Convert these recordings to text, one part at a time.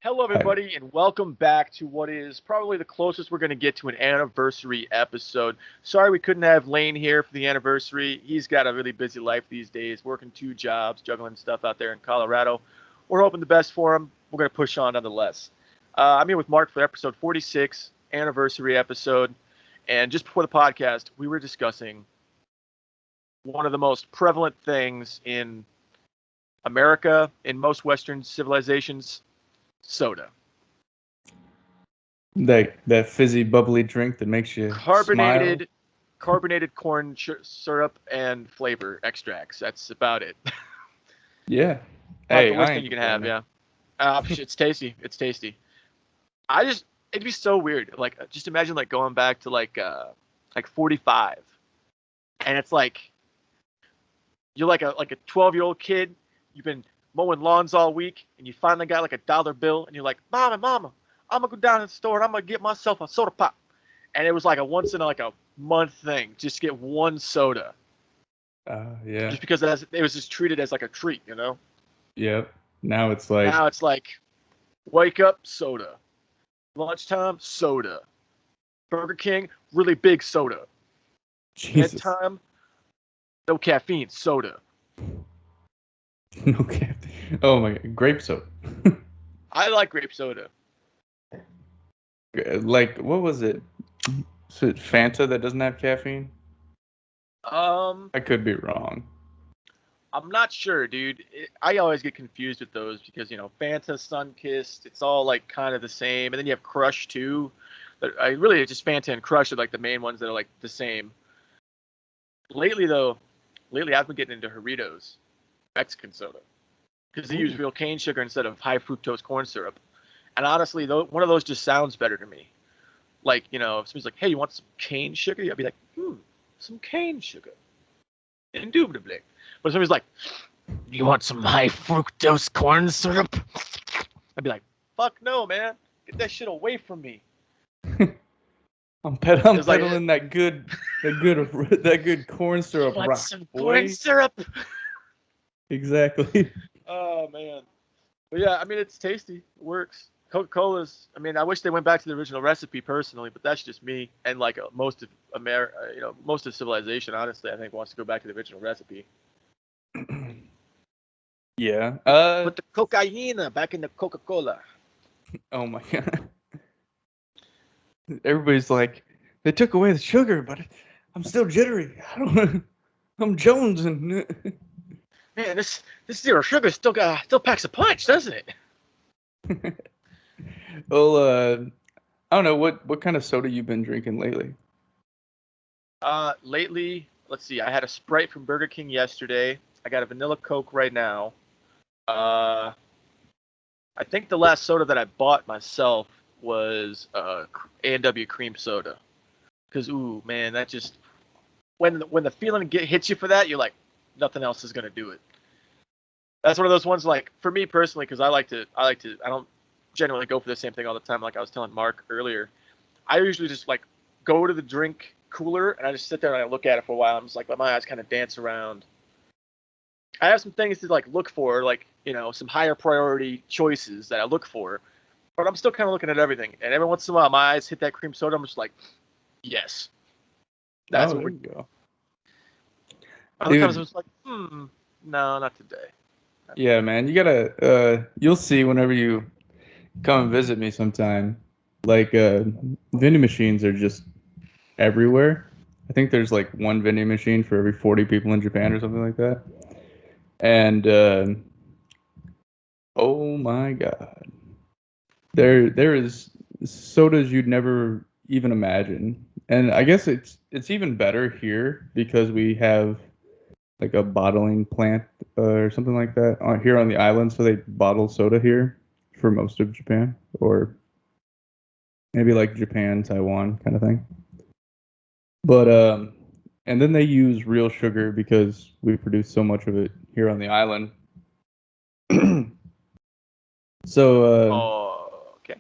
Hello, Hi. everybody, and welcome back to what is probably the closest we're going to get to an anniversary episode. Sorry we couldn't have Lane here for the anniversary. He's got a really busy life these days, working two jobs, juggling stuff out there in Colorado. We're hoping the best for him. We're going to push on nonetheless. I'm here with Mark for episode 46, anniversary episode. And just before the podcast, we were discussing one of the most prevalent things in America, in most Western civilizations, soda. That fizzy, bubbly drink that makes you smile. carbonated carbonated corn syrup and flavor extracts. That's about it. Yeah. About the Hey, worst I thing ain't you can have. complaining. Yeah. It's tasty. It's tasty. It'd be so weird. Like, just imagine like going back to like 45, and it's like you're like a 12-year-old kid. You've been mowing lawns all week, and you finally got like a dollar bill, and you're like, Mama, I'm gonna go down to the store and I'm gonna get myself a soda pop. And it was like a once in like a month thing, just get one soda, Yeah. just because it was just treated as like a treat, you know. Yep. Now it's like, Now it's like wake up soda, lunchtime soda, Burger King really big soda, Jesus. bedtime no caffeine soda. No cap. Oh my God. Grape soda. I like grape soda. Like, what was it? Is it Fanta that doesn't have caffeine? Um, I could be wrong. I'm not sure, dude. I always get confused with those because Fanta, Sunkist, it's all like kind of the same, and then you have Crush too. But I really just Fanta and Crush are like the main ones that are like the same. Lately though, I've been getting into Doritos Mexican soda because they use Ooh. real cane sugar instead of high fructose corn syrup. And honestly, though, one of those just sounds better to me. Like, if somebody's like, "Hey, you want some cane sugar?" I'd be like, some cane sugar, indubitably. But if somebody's like, "You want some high fructose corn syrup?" I'd be like, "Fuck no, man! Get that shit away from me." I'm It's like, peddling that good corn syrup "Want rock, some corn boy. syrup?" Exactly. Oh man. But yeah, I mean, it's tasty. It works. Coca-Cola's. I mean, I wish they went back to the original recipe personally, but that's just me. And like most of most of civilization, honestly, I think wants to go back to the original recipe. Yeah. Put the cocaine back in the Coca-Cola. Oh my God. Everybody's like, they took away the sugar, but I'm still jittery. I don't. I'm jonesing. Man, this zero sugar still packs a punch, doesn't it? Well, I don't know what kind of soda you've been drinking lately. Lately, let's see. I had a Sprite from Burger King yesterday. I got a vanilla Coke right now. Uh, I think the last soda that I bought myself was A&W cream soda. Cause ooh man, that just when the feeling hits you for that, you're like, nothing else is gonna do it. That's one of those ones like for me personally, because I don't generally go for the same thing all the time. Like I was telling Mark earlier, I usually just like go to the drink cooler and I just sit there and I look at it for a while. I'm just like let my eyes kind of dance around. I have some things to like look for, like some higher priority choices that I look for, but I'm still kind of looking at everything. And every once in a while, my eyes hit that cream soda. I'm just like, yes, that's Oh, what there we're. you go, Other times I'm dude. just like, no, not today. Not Yeah, today. man, you gotta. You'll see whenever you come and visit me sometime. Like, vending machines are just everywhere. I think there's like one vending machine for every 40 people in Japan or something like that. And oh my God, there is sodas you'd never even imagine. And I guess it's even better here because we have like a bottling plant or something like that here on the island, so they bottle soda here for most of Japan, or maybe like Japan, Taiwan kind of thing. But and then they use real sugar because we produce so much of it here on the island. So Oh, okay.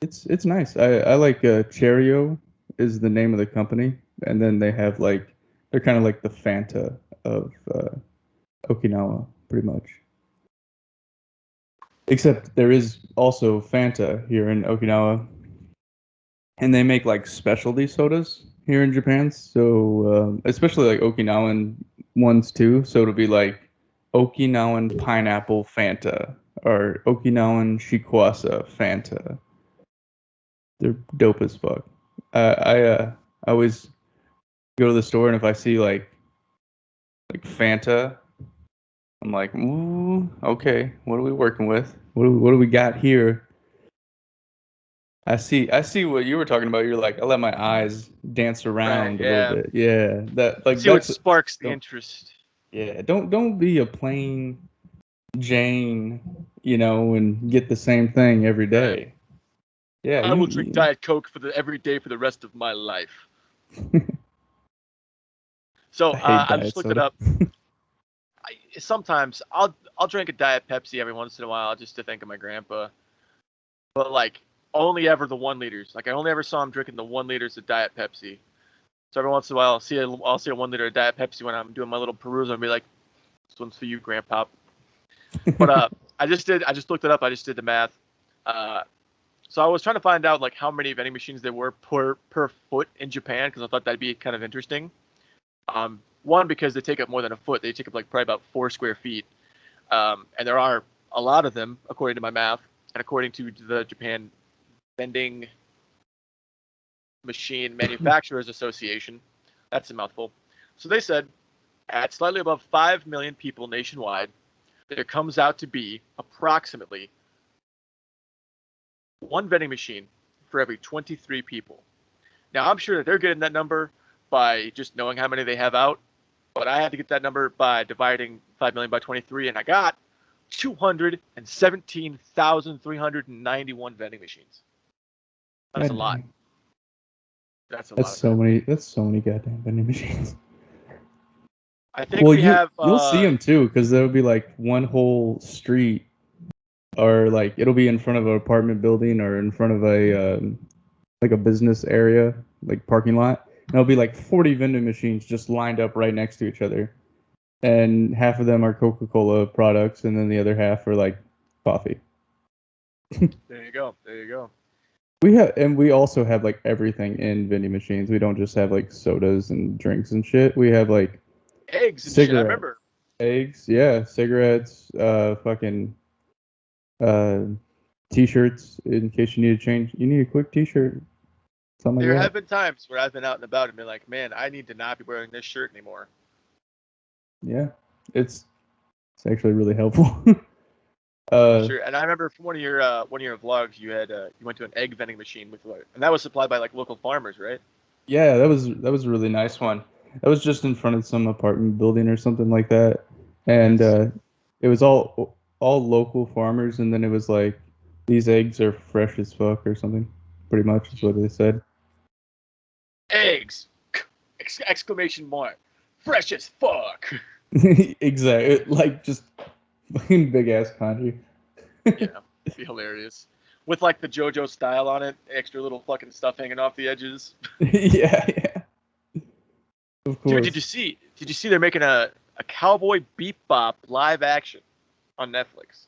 it's nice. I like Cheerio is the name of the company, and then they have like they're kind of like the Fanta of Okinawa, pretty much. Except there is also Fanta here in Okinawa, and they make like specialty sodas here in Japan. So especially like Okinawan ones too. So it'll be like Okinawan pineapple Fanta or Okinawan Shikwasa Fanta. They're dope as fuck. I always go to the store, and if I see like Fanta, I'm like, ooh, okay, what are we working with? What do we got here? I see what you were talking about. You're like, I let my eyes dance Right. around a little Yeah. bit. Yeah, that like See what that's sparks the don't interest. don't be a plain Jane, and get the same thing every Right. day. Yeah, I will drink Diet Coke for the every day for the rest of my life. So I hate I just diet looked it soda. up. Sometimes I'll drink a Diet Pepsi every once in a while just to think of my grandpa. But like only ever the 1 liters. Like I only ever saw him drinking the 1 liters of Diet Pepsi. So every once in a while I'll see a 1 liter of Diet Pepsi when I'm doing my little perusal and be like, this one's for you, Grandpa. But I just looked it up. I just did the math. Uh, so I was trying to find out like how many vending machines there were per foot in Japan because I thought that'd be kind of interesting. One because they take up more than a foot. They take up like probably about 4 square feet. And there are a lot of them according to my math and according to the Japan Vending Machine Manufacturers Association. That's a mouthful. So they said at slightly above 5 million people nationwide, there comes out to be approximately one vending machine for every 23 people. Now, I'm sure that they're getting that number by just knowing how many they have out, but I had to get that number by dividing 5 million by 23, and I got 217,391 vending machines. That's a God lot. dang. That's a That's lot of so them. many. That's so many goddamn vending machines. I think Well, we have, you'll see them too, because there'll be like one whole street, or like it'll be in front of an apartment building or in front of a like a business area, like parking lot. And there'll be like 40 vending machines just lined up right next to each other, and half of them are Coca-Cola products, and then the other half are like coffee. there you go. There you go. We also have like everything in vending machines. We don't just have like sodas and drinks and shit. We have like Eggs and shit. I cigarettes, remember. eggs, yeah, cigarettes, fucking uh, t-shirts in case you need to change. You need a quick t-shirt, something There like have that. been times where I've been out and about and been like, man, I need to not be wearing this shirt anymore. Yeah, it's it's actually really helpful. For uh, sure. And I remember from one of your vlogs, you went to an egg vending machine with what, and that was supplied by like local farmers, right? yeah, that was a really nice one. That was just in front of some apartment building or something like that, and That's it was all local farmers, and then it was like these eggs are fresh as fuck or something. Pretty much is what they said. eggs! Exclamation mark! Fresh as fuck! Exactly, like just fucking big ass kanji. Yeah, it'd be hilarious. With like the JoJo style on it, extra little fucking stuff hanging off the edges. Yeah, yeah, of Dude, did you course. see? Did you see they're making a Cowboy Bebop live action on Netflix?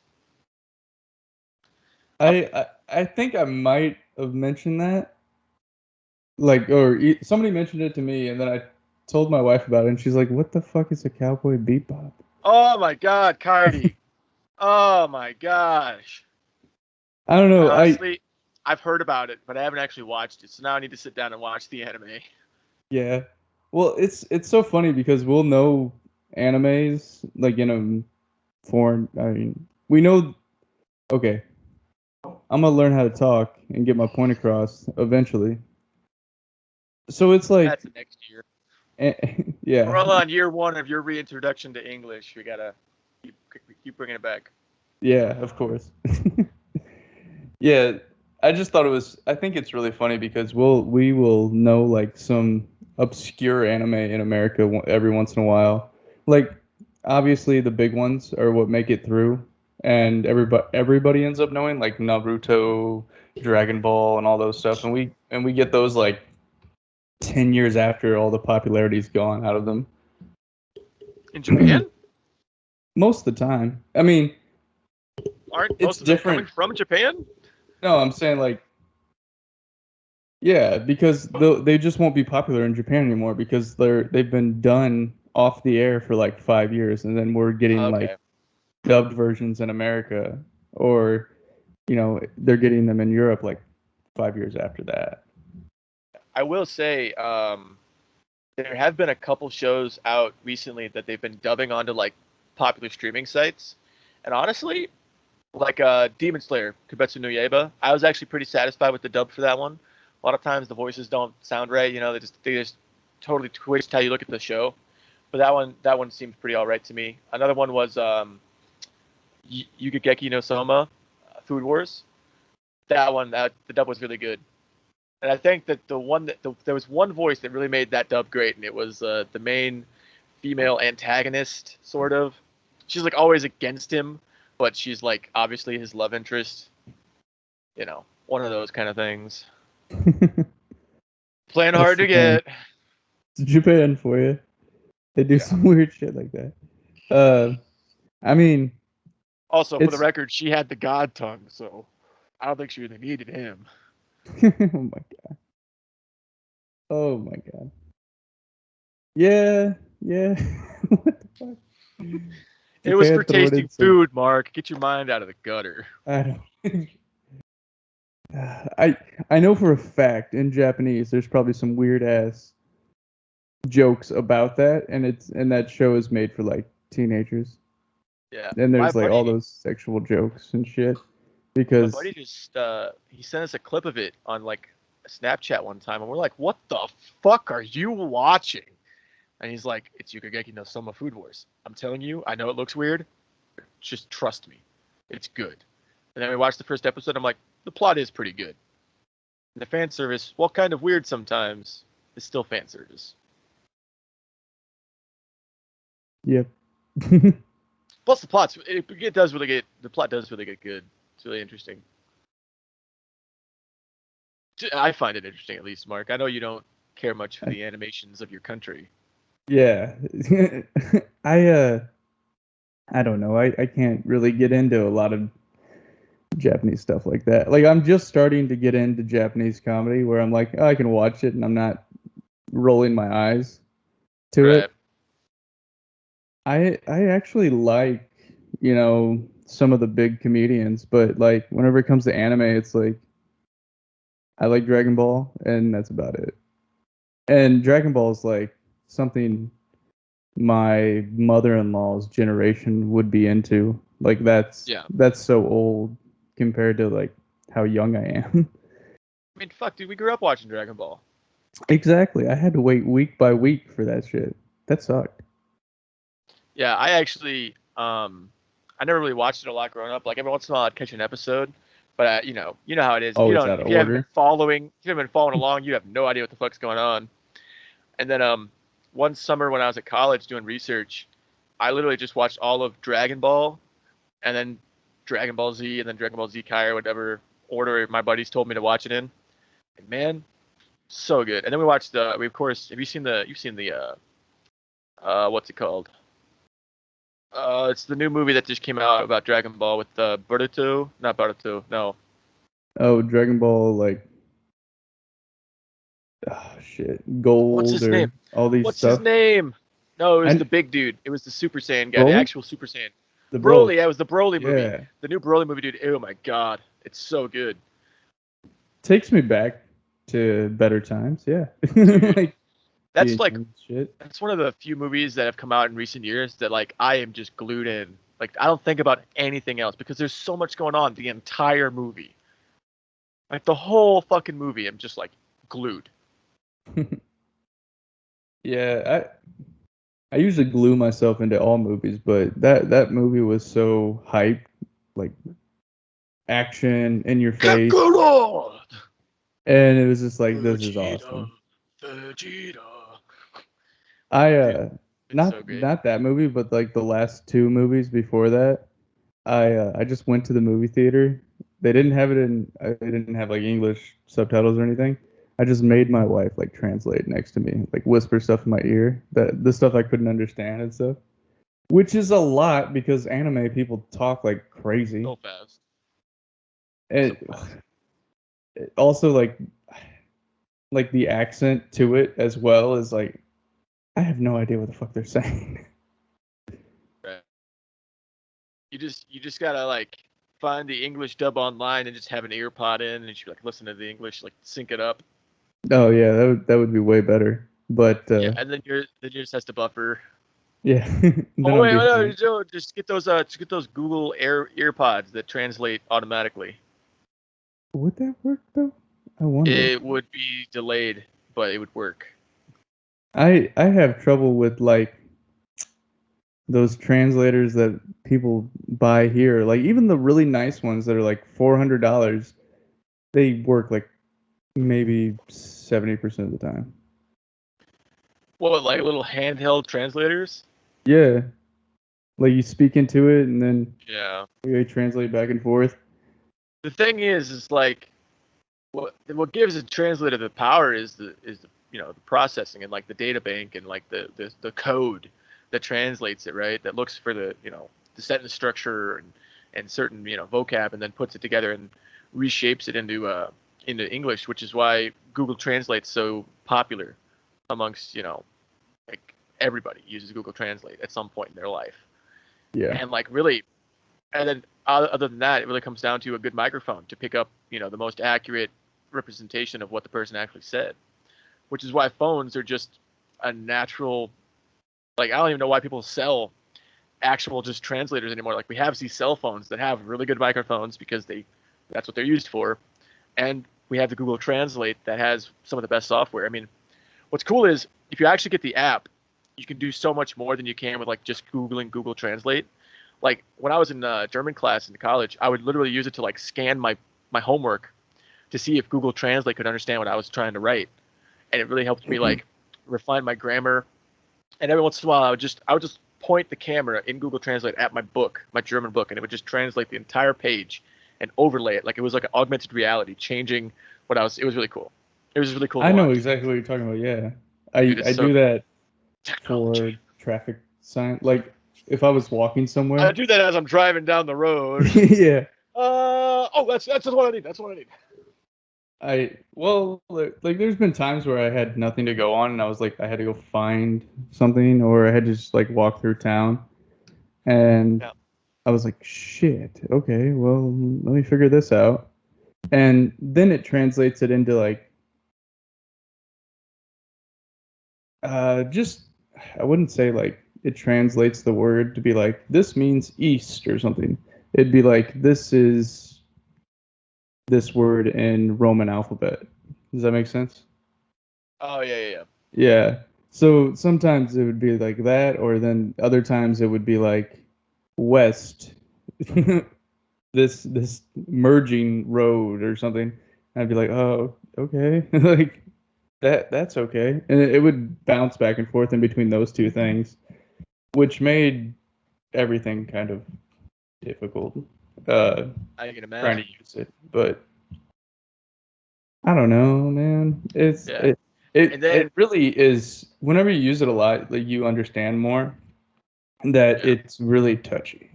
Uh, I think I might have mentioned that, like, or somebody mentioned it to me, and then I told my wife about it, and she's like, "What the fuck is a Cowboy Bebop?" oh my God, Cardi! Oh my gosh! I don't I know. honestly, I've heard about it, but I haven't actually watched it. So now I need to sit down and watch the anime. Yeah. Well, it's so funny because we'll know animes like in a foreign. I mean, we know. Okay, I'm gonna learn how to talk and get my point across eventually. So it's like, That's the next year. We're yeah, all on year one of your reintroduction to English. We gotta keep, keep bringing it back. yeah, of course. Yeah, I just thought it was. I think it's really funny because we will know like some obscure anime in America every once in a while. Like obviously the big ones are what make it through, and everybody ends up knowing like Naruto, Dragon Ball, and all those stuff. And we get those like 10 years after all the popularity's gone out of them. In Japan? Most of the time. I mean, Aren't It's most of them coming different. from Japan? No, I'm saying like, yeah, because they just won't be popular in Japan anymore because they've been done off the air for like 5 years, and then we're getting like Okay. dubbed versions in America, or they're getting them in Europe like 5 years after that. I will say, there have been a couple shows out recently that they've been dubbing onto like popular streaming sites, and honestly, like Demon Slayer, Kimetsu no Yaiba, I was actually pretty satisfied with the dub for that one. A lot of times the voices don't sound right, they just totally twist how you look at the show. But that one seemed pretty all right to me. Another one was Yukigeki no Soma, Food Wars. That one, the dub was really good. And I think that there was one voice that really made that dub great, and it was the main female antagonist, sort of. She's like always against him, but she's like obviously his love interest. One of those kind of things. Playing That's hard to Japan. get. It's Japan for you. They do Yeah. some weird shit like that. I mean, Also, for the it's record, she had the god tongue, so I don't think she really needed him. oh my god. Oh my god. Yeah, yeah. What the fuck? It was for Japan throwing tasting in some. food, Mark. Get your mind out of the gutter. I don't. I I know for a fact in Japanese there's probably some weird ass jokes about that, and that show is made for like teenagers. Yeah, And my there's like all buddy, those sexual jokes and shit my because buddy just he sent us a clip of it on like Snapchat one time, and we're like, "What the fuck are you watching?" And he's like, "It's Yukigeki no Soma Food Wars. I'm telling you, I know it looks weird. Just trust me, it's good." And then we watched the first episode. I'm like, the plot is pretty good. And the fan service, while kind of weird sometimes, is still fan service. yep. Plus, the plot does really get good. It's really interesting. I find it interesting, at least, Mark. I know you don't care much for the animations of your country. Yeah. I I don't know. I can't really get into a lot of Japanese stuff like that. Like I'm just starting to get into Japanese comedy where I'm like, oh, I can watch it and I'm not rolling my eyes to Right. it. I actually like, some of the big comedians, but like whenever it comes to anime, it's like I like Dragon Ball and that's about it. And Dragon Ball is like something my mother-in-law's generation would be into. Like Yeah. that's so old compared to like how young I am. I mean, fuck, dude, we grew up watching Dragon Ball. Exactly. I had to wait week by week for that shit. That sucked. Yeah, I actually, I never really watched it a lot growing up. Like every once in a while, I'd catch an episode, but you know how it is. Always out of order. If you haven't been following along, you have no idea what the fuck's going on. And then, one summer when I was at college doing research, I literally just watched all of Dragon Ball, and then Dragon Ball Z, and then Dragon Ball Z Kai or whatever order my buddies told me to watch it in. And man, so good. And then we of course, you've seen the what's it called? It's the new movie that just came out about Dragon Ball with Boruto, not Boruto, no. Oh, Dragon Ball, like, shit, What's Gold his name? or all these What's his stuff. name? No, it was the And big dude. It was the Super Saiyan guy, the Broly, actual Super Saiyan. the Broly, Broly, yeah, it was the Broly movie. yeah, The new Broly movie, dude. Oh my god, it's so good, takes me back to better times. Yeah, dude. like That's being like young and shit. that's one of the few movies that have come out in recent years that like I am just glued in. Like I don't think about anything else because there's so much going on the entire movie. Like the whole fucking movie, I'm just like glued. Yeah, I usually glue myself into all movies, but that movie was so hype, like action in your face, Kakarot! and it was just like this is Vegeta, awesome. Vegeta. I Dude, it's so great. not that movie, but like the last two movies before that, I just went to the movie theater. They didn't have like English subtitles or anything. I just made my wife like translate next to me, like whisper stuff in my ear, that the stuff I couldn't understand and stuff. which is a lot because anime people talk like crazy. So fast. So And fast. also like the accent to it as well is like I have no idea what the fuck they're saying. Right. You just gotta like find the English dub online and just have an ear pod in and you like listen to the English, like sync it up. Oh yeah, that would be way better. But Yeah, and then you just has to buffer. yeah, then Oh I'll wait, be no, fine. Joe, just get those Google earpods that translate automatically. Would that work though? I wonder. It would be delayed, but it would work. I have trouble with like those translators that people buy here. Like even the really nice ones that are like $400, they work like maybe 70% of the time. What, like little handheld translators? Yeah, like you speak into it and then Yeah. they translate back and forth. The thing is like what gives a translator the power is the the processing and like the data bank and like the code that translates it, right? That looks for the sentence structure and certain vocab and then puts it together and reshapes it into English, which is why Google Translate's so popular amongst like everybody uses Google Translate at some point in their life. Yeah. And like really, and then other than that, it really comes down to a good microphone to pick up the most accurate representation of what the person actually said, which is why phones are just a natural. Like I don't even know why people sell actual just translators anymore. Like we have these cell phones that have really good microphones because that's what they're used for, and we have the Google Translate that has some of the best software. I mean, what's cool is if you actually get the app, you can do so much more than you can with like just Googling Google Translate. Like when I was in German class in college, I would literally use it to like scan my homework to see if Google Translate could understand what I was trying to write, and it really helped me like refine my grammar. And every once in a while, I would just point the camera in Google Translate at my book, my German book, and it would just translate the entire page and overlay it like it was like an augmented reality, changing what I was. It was really cool. It was really cool to I know watch. exactly what you're talking about. Yeah. Dude, I it's so do that technology. for traffic sign. Like if I was walking I somewhere. do that as I'm driving down the road. Yeah. Oh, that's what I need. That's what I need. Well, like there's been times where I had nothing to go on and I was like I had to go find something or I had to just like walk through town and Yeah. I was like shit, okay, well, let me figure this out. And then it translates it into like just I wouldn't say like it translates the word to be like this means east or something. It'd be like this is this word in Roman alphabet. Does that make sense? Oh yeah, yeah, yeah. Yeah. So sometimes it would be like that, or then other times it would be like west, this merging road or something. And I'd be like, oh, okay, like that's okay, and it would bounce back and forth in between those two things, which made everything kind of difficult. Uh, I can Trying to imagine. use it, but I don't know, man. Yeah. And It then really is. Whenever you use it a lot, like you understand more that yeah. it's really touchy.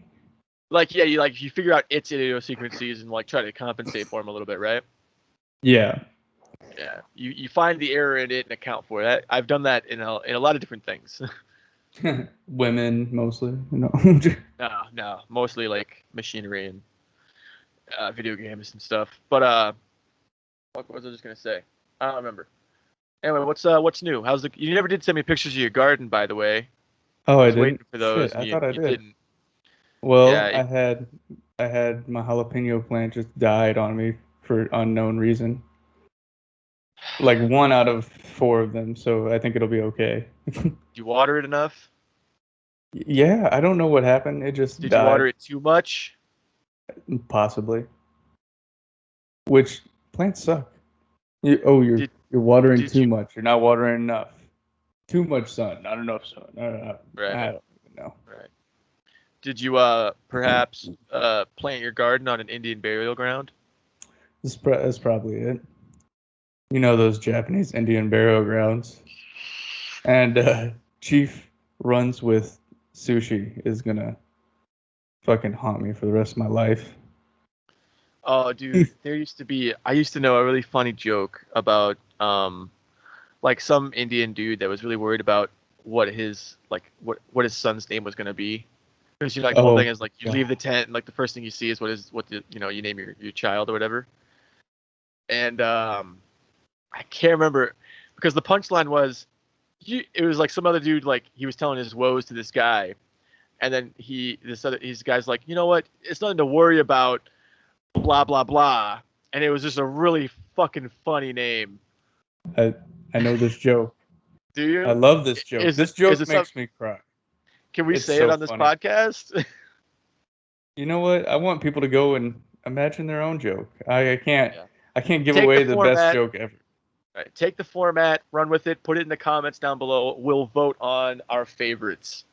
Like yeah, you figure out its idiosyncrasies and like try to compensate for them a little bit, right? Yeah. Yeah. You find the error in it and account for it. I've done that in a lot of different things. Women mostly, you know. No, no, mostly like machinery and video games and stuff. But what was I just gonna say? I don't remember. Anyway, what's new? How's the? You never did send me pictures of your garden, by the way. Oh, I I was didn't. waiting for those, Shit, and I you thought I you did. didn't. Well, Yeah, I had my jalapeno plant just died on me for unknown reason. Like one out of four of them, so I think it'll be okay. you water it enough? Yeah, I don't know what happened. It just Did you water died, it too much? possibly. Which plants suck. Oh, Did you're watering did too you much. You're not watering enough. Too much sun, not enough sun. right I don't even know. right? Did you perhaps plant your garden on an Indian burial ground? That's probably it. You know those Japanese Indian burial grounds, and Chief runs with sushi is gonna fucking haunt me for the rest of my life. Oh, dude, I used to know a really funny joke about like some Indian dude that was really worried about what his son's name was gonna be. Because like the whole Oh, thing is like you God. leave the tent and like the first thing you see is you name your child or whatever. And I can't remember because the punchline was it was like some other dude like he was telling his woes to this guy, and then this guy's like, you know what, it's nothing to worry about, blah blah blah, and it was just a really fucking funny name. I I know this joke. Do I you? love this joke. Is it This is joke it some? makes me cry. Can we It's say it so on this funny. podcast? You know what? I want people to go and imagine their own joke. Yeah. I can't give Take the away the best format. joke ever. Right, take the format, run with it, put it in the comments down below. We'll vote on our favorites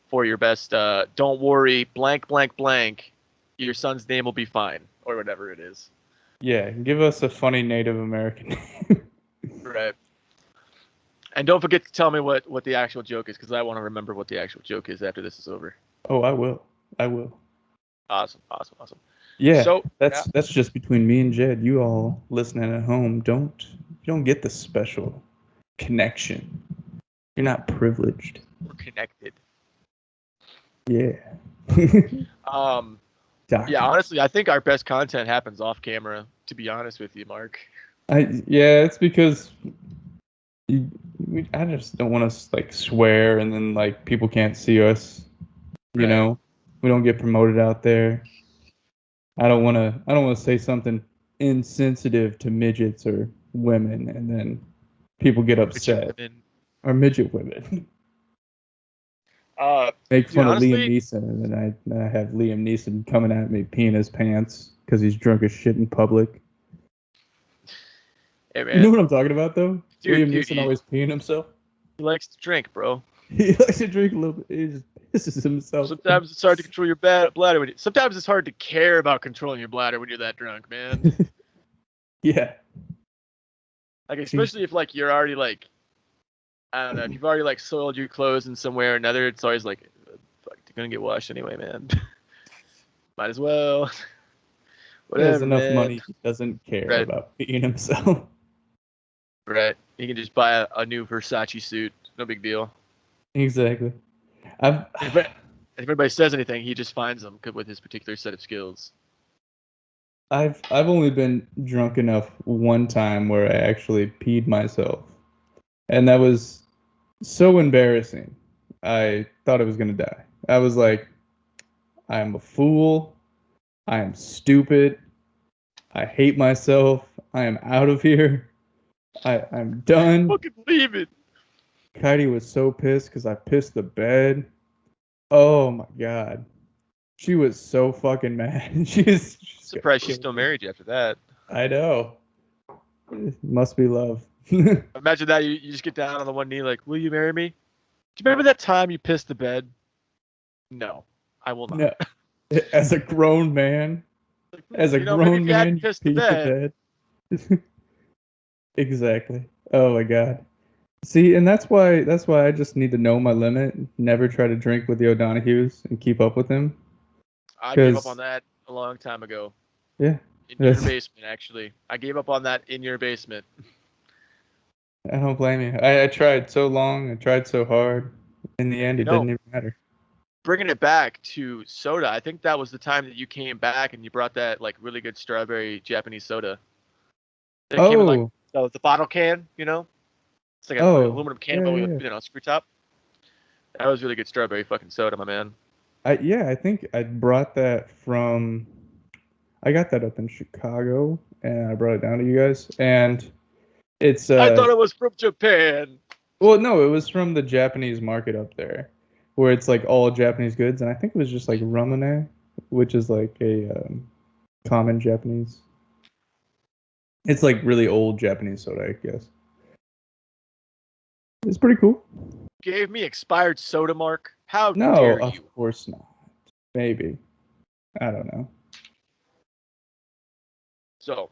for your best. Don't worry, blank, blank, blank. Your son's name will be fine, or whatever it is. Yeah, give us a funny Native American name. Right. And don't forget to tell me what the actual joke is, because I want to remember what the actual joke is after this is over. Oh, I will. I will. Awesome, awesome, awesome. Yeah, So, yeah, that's just between me and Jed. You all listening at home, you don't get the special connection. You're not privileged. we're connected. Yeah. Um, yeah, Doctor. honestly, I think our best content happens off camera. To be honest with you, Mark. Yeah, it's because I just don't want to like swear and then like people can't see us. You Right. know, we don't get promoted out there. I don't want to say something insensitive to midgets or women, and then people get Midget upset. women. Or midget women. Uh, Make dude, fun of Liam honestly, Neeson, and then I have Liam Neeson coming at me peeing his pants because he's drunk as shit in public. hey You know man, what I'm talking about, though? dude, Liam dude, Neeson always peeing himself. he likes to drink, bro. He likes to drink a little bit. He just pisses himself. Sometimes it's hard to control your bladder. Sometimes it's hard to care about controlling your bladder when you're that drunk, man. Yeah. Like He, especially if like you're already like I don't know if you've already like soiled your clothes in some way or another. It's always like, fuck, they're gonna get washed anyway, man. Might as well. he has Whatever, enough man. money. He doesn't care Right, about peeing himself. right. You can just buy a new Versace suit. No big deal. Exactly. I've If anybody says anything, he just finds them with his particular set of skills. I've only been drunk enough one time where I actually peed myself. And that was so embarrassing. I thought I was gonna die. I was like, I am a fool. I am stupid. I hate myself. I am out of here. I'm done. Fucking leave it. Katie was so pissed because I pissed the bed. Oh my god. She was so fucking mad. She's gonna Surprised she's kill still me. married you after that. I know. It must be love. Imagine that you just get down on the one knee like, "Will you marry me?" Do you remember that time you pissed the bed? No, I will No. not. As a grown man, Like, as a maybe grown if you hadn't man, you pissed the peed the bed. bed. Exactly. Oh my god. See, and that's why I just need to know my limit. Never try to drink with the O'Donohues and keep up with them. I gave up on Because that a long time ago. yeah, In your that's basement, actually. I gave up on that in your basement. I don't blame you. I tried so long, I tried so hard. In the end, You it know, didn't even matter. bringing it back to soda, I think that was the time that you came back and you brought that like really good strawberry Japanese soda. That came in like Oh, the bottle can, you know? It's like an oh, aluminum can, yeah, but yeah, with yeah. screw top. That was really good strawberry fucking soda, my man. I think I brought that from. I got that up in Chicago, and I brought it down to you guys. And it's I thought it was from Japan. well, no, it was from the Japanese market up there, where it's like all Japanese goods, and I think it was just like ramune, which is like a common Japanese. It's like really old Japanese soda, I guess. It's pretty cool. Gave me expired soda, Mark. How No, dare of you? course not. Maybe. I don't know. So,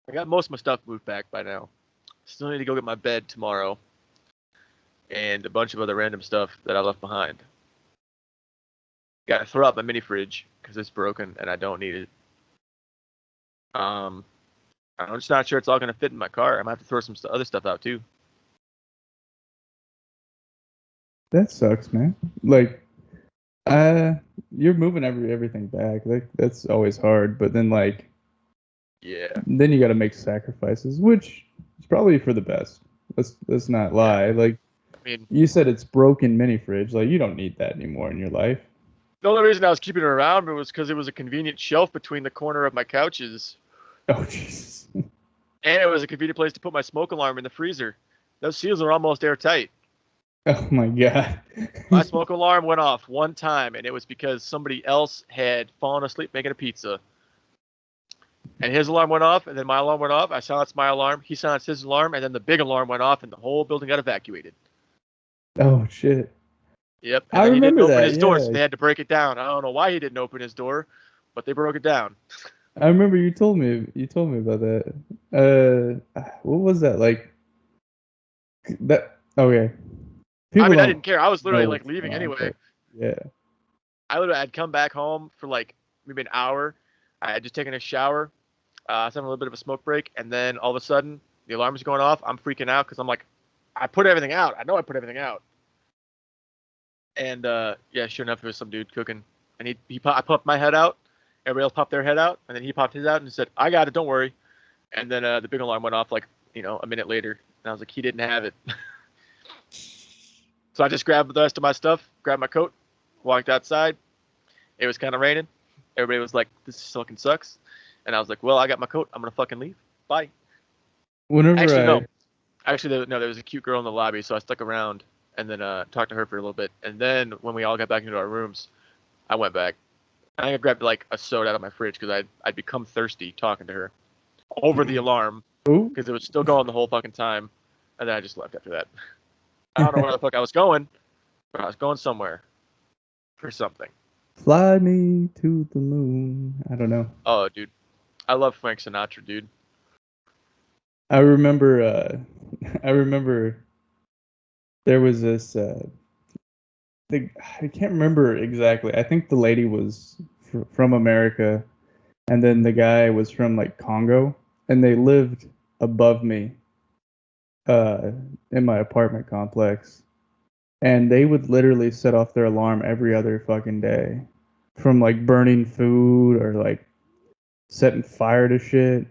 I got most of my stuff moved back by now. Still need to go get my bed tomorrow. and a bunch of other random stuff that I left behind. Got to throw out my mini fridge because it's broken and I don't need it. I'm just not sure it's all going to fit in my car. I might have to throw some other stuff out too. That sucks, man. Like, you're moving everything back. Like, that's always hard. But then, like, Yeah. then you got to make sacrifices, which is probably for the best. Let's not lie. Like, I mean, you said it's broken mini fridge. Like, you don't need that anymore in your life. the only reason I was keeping it around was because it was a convenient shelf between the corner of my couches, Oh, Jesus. and it was a convenient place to put my smoke alarm in the freezer. Those seals are almost airtight. Oh my God. My smoke alarm went off one time, and it was because somebody else had fallen asleep making a pizza. And his alarm went off, and then my alarm went off. I silenced my alarm. He silenced his alarm, and then the big alarm went off, and the whole building got evacuated. Oh shit. Yep. And I then he didn't remember open that. his door, so Yeah. they had to break it down. I don't know why he didn't open his door, but they broke it down. I remember you told me about that. What was that like? That okay. I People mean, I don't didn't care. I was literally know like what's leaving going on, anyway. but yeah. I literally had come back home for like maybe an hour. I had just taken a shower. I was having a little bit of a smoke break, and then all of a sudden the alarm is going off. I'm freaking out because I'm like, I put everything out. I know I put everything out. And yeah, sure enough, there was some dude cooking, and I popped my head out. Everybody else popped their head out, and then he popped his out and said, "I got it, don't worry." And then the big alarm went off like a minute later, and I was like, he didn't have it. So I just grabbed the rest of my stuff, grabbed my coat, walked outside. It was kind of raining. Everybody was like, "This fucking sucks," and I was like, "Well, I got my coat. I'm gonna fucking leave. Bye." Whenever Actually, I no. Actually, no. There was a cute girl in the lobby, so I stuck around and then talked to her for a little bit. And then when we all got back into our rooms, I went back. I think I grabbed like a soda out of my fridge because I'd become thirsty talking to her over the alarm oh because it was still going the whole fucking time, and then I just left after that. I don't know where the fuck I was going, but I was going somewhere for something. fly me to the moon. I don't know. Oh, dude, I love Frank Sinatra, dude. I remember I remember there was this I can't remember exactly. I think the lady was from America, and then the guy was from like Congo, and they lived above me uh, in my apartment complex, and they would literally set off their alarm every other fucking day, from like burning food or like setting fire to shit.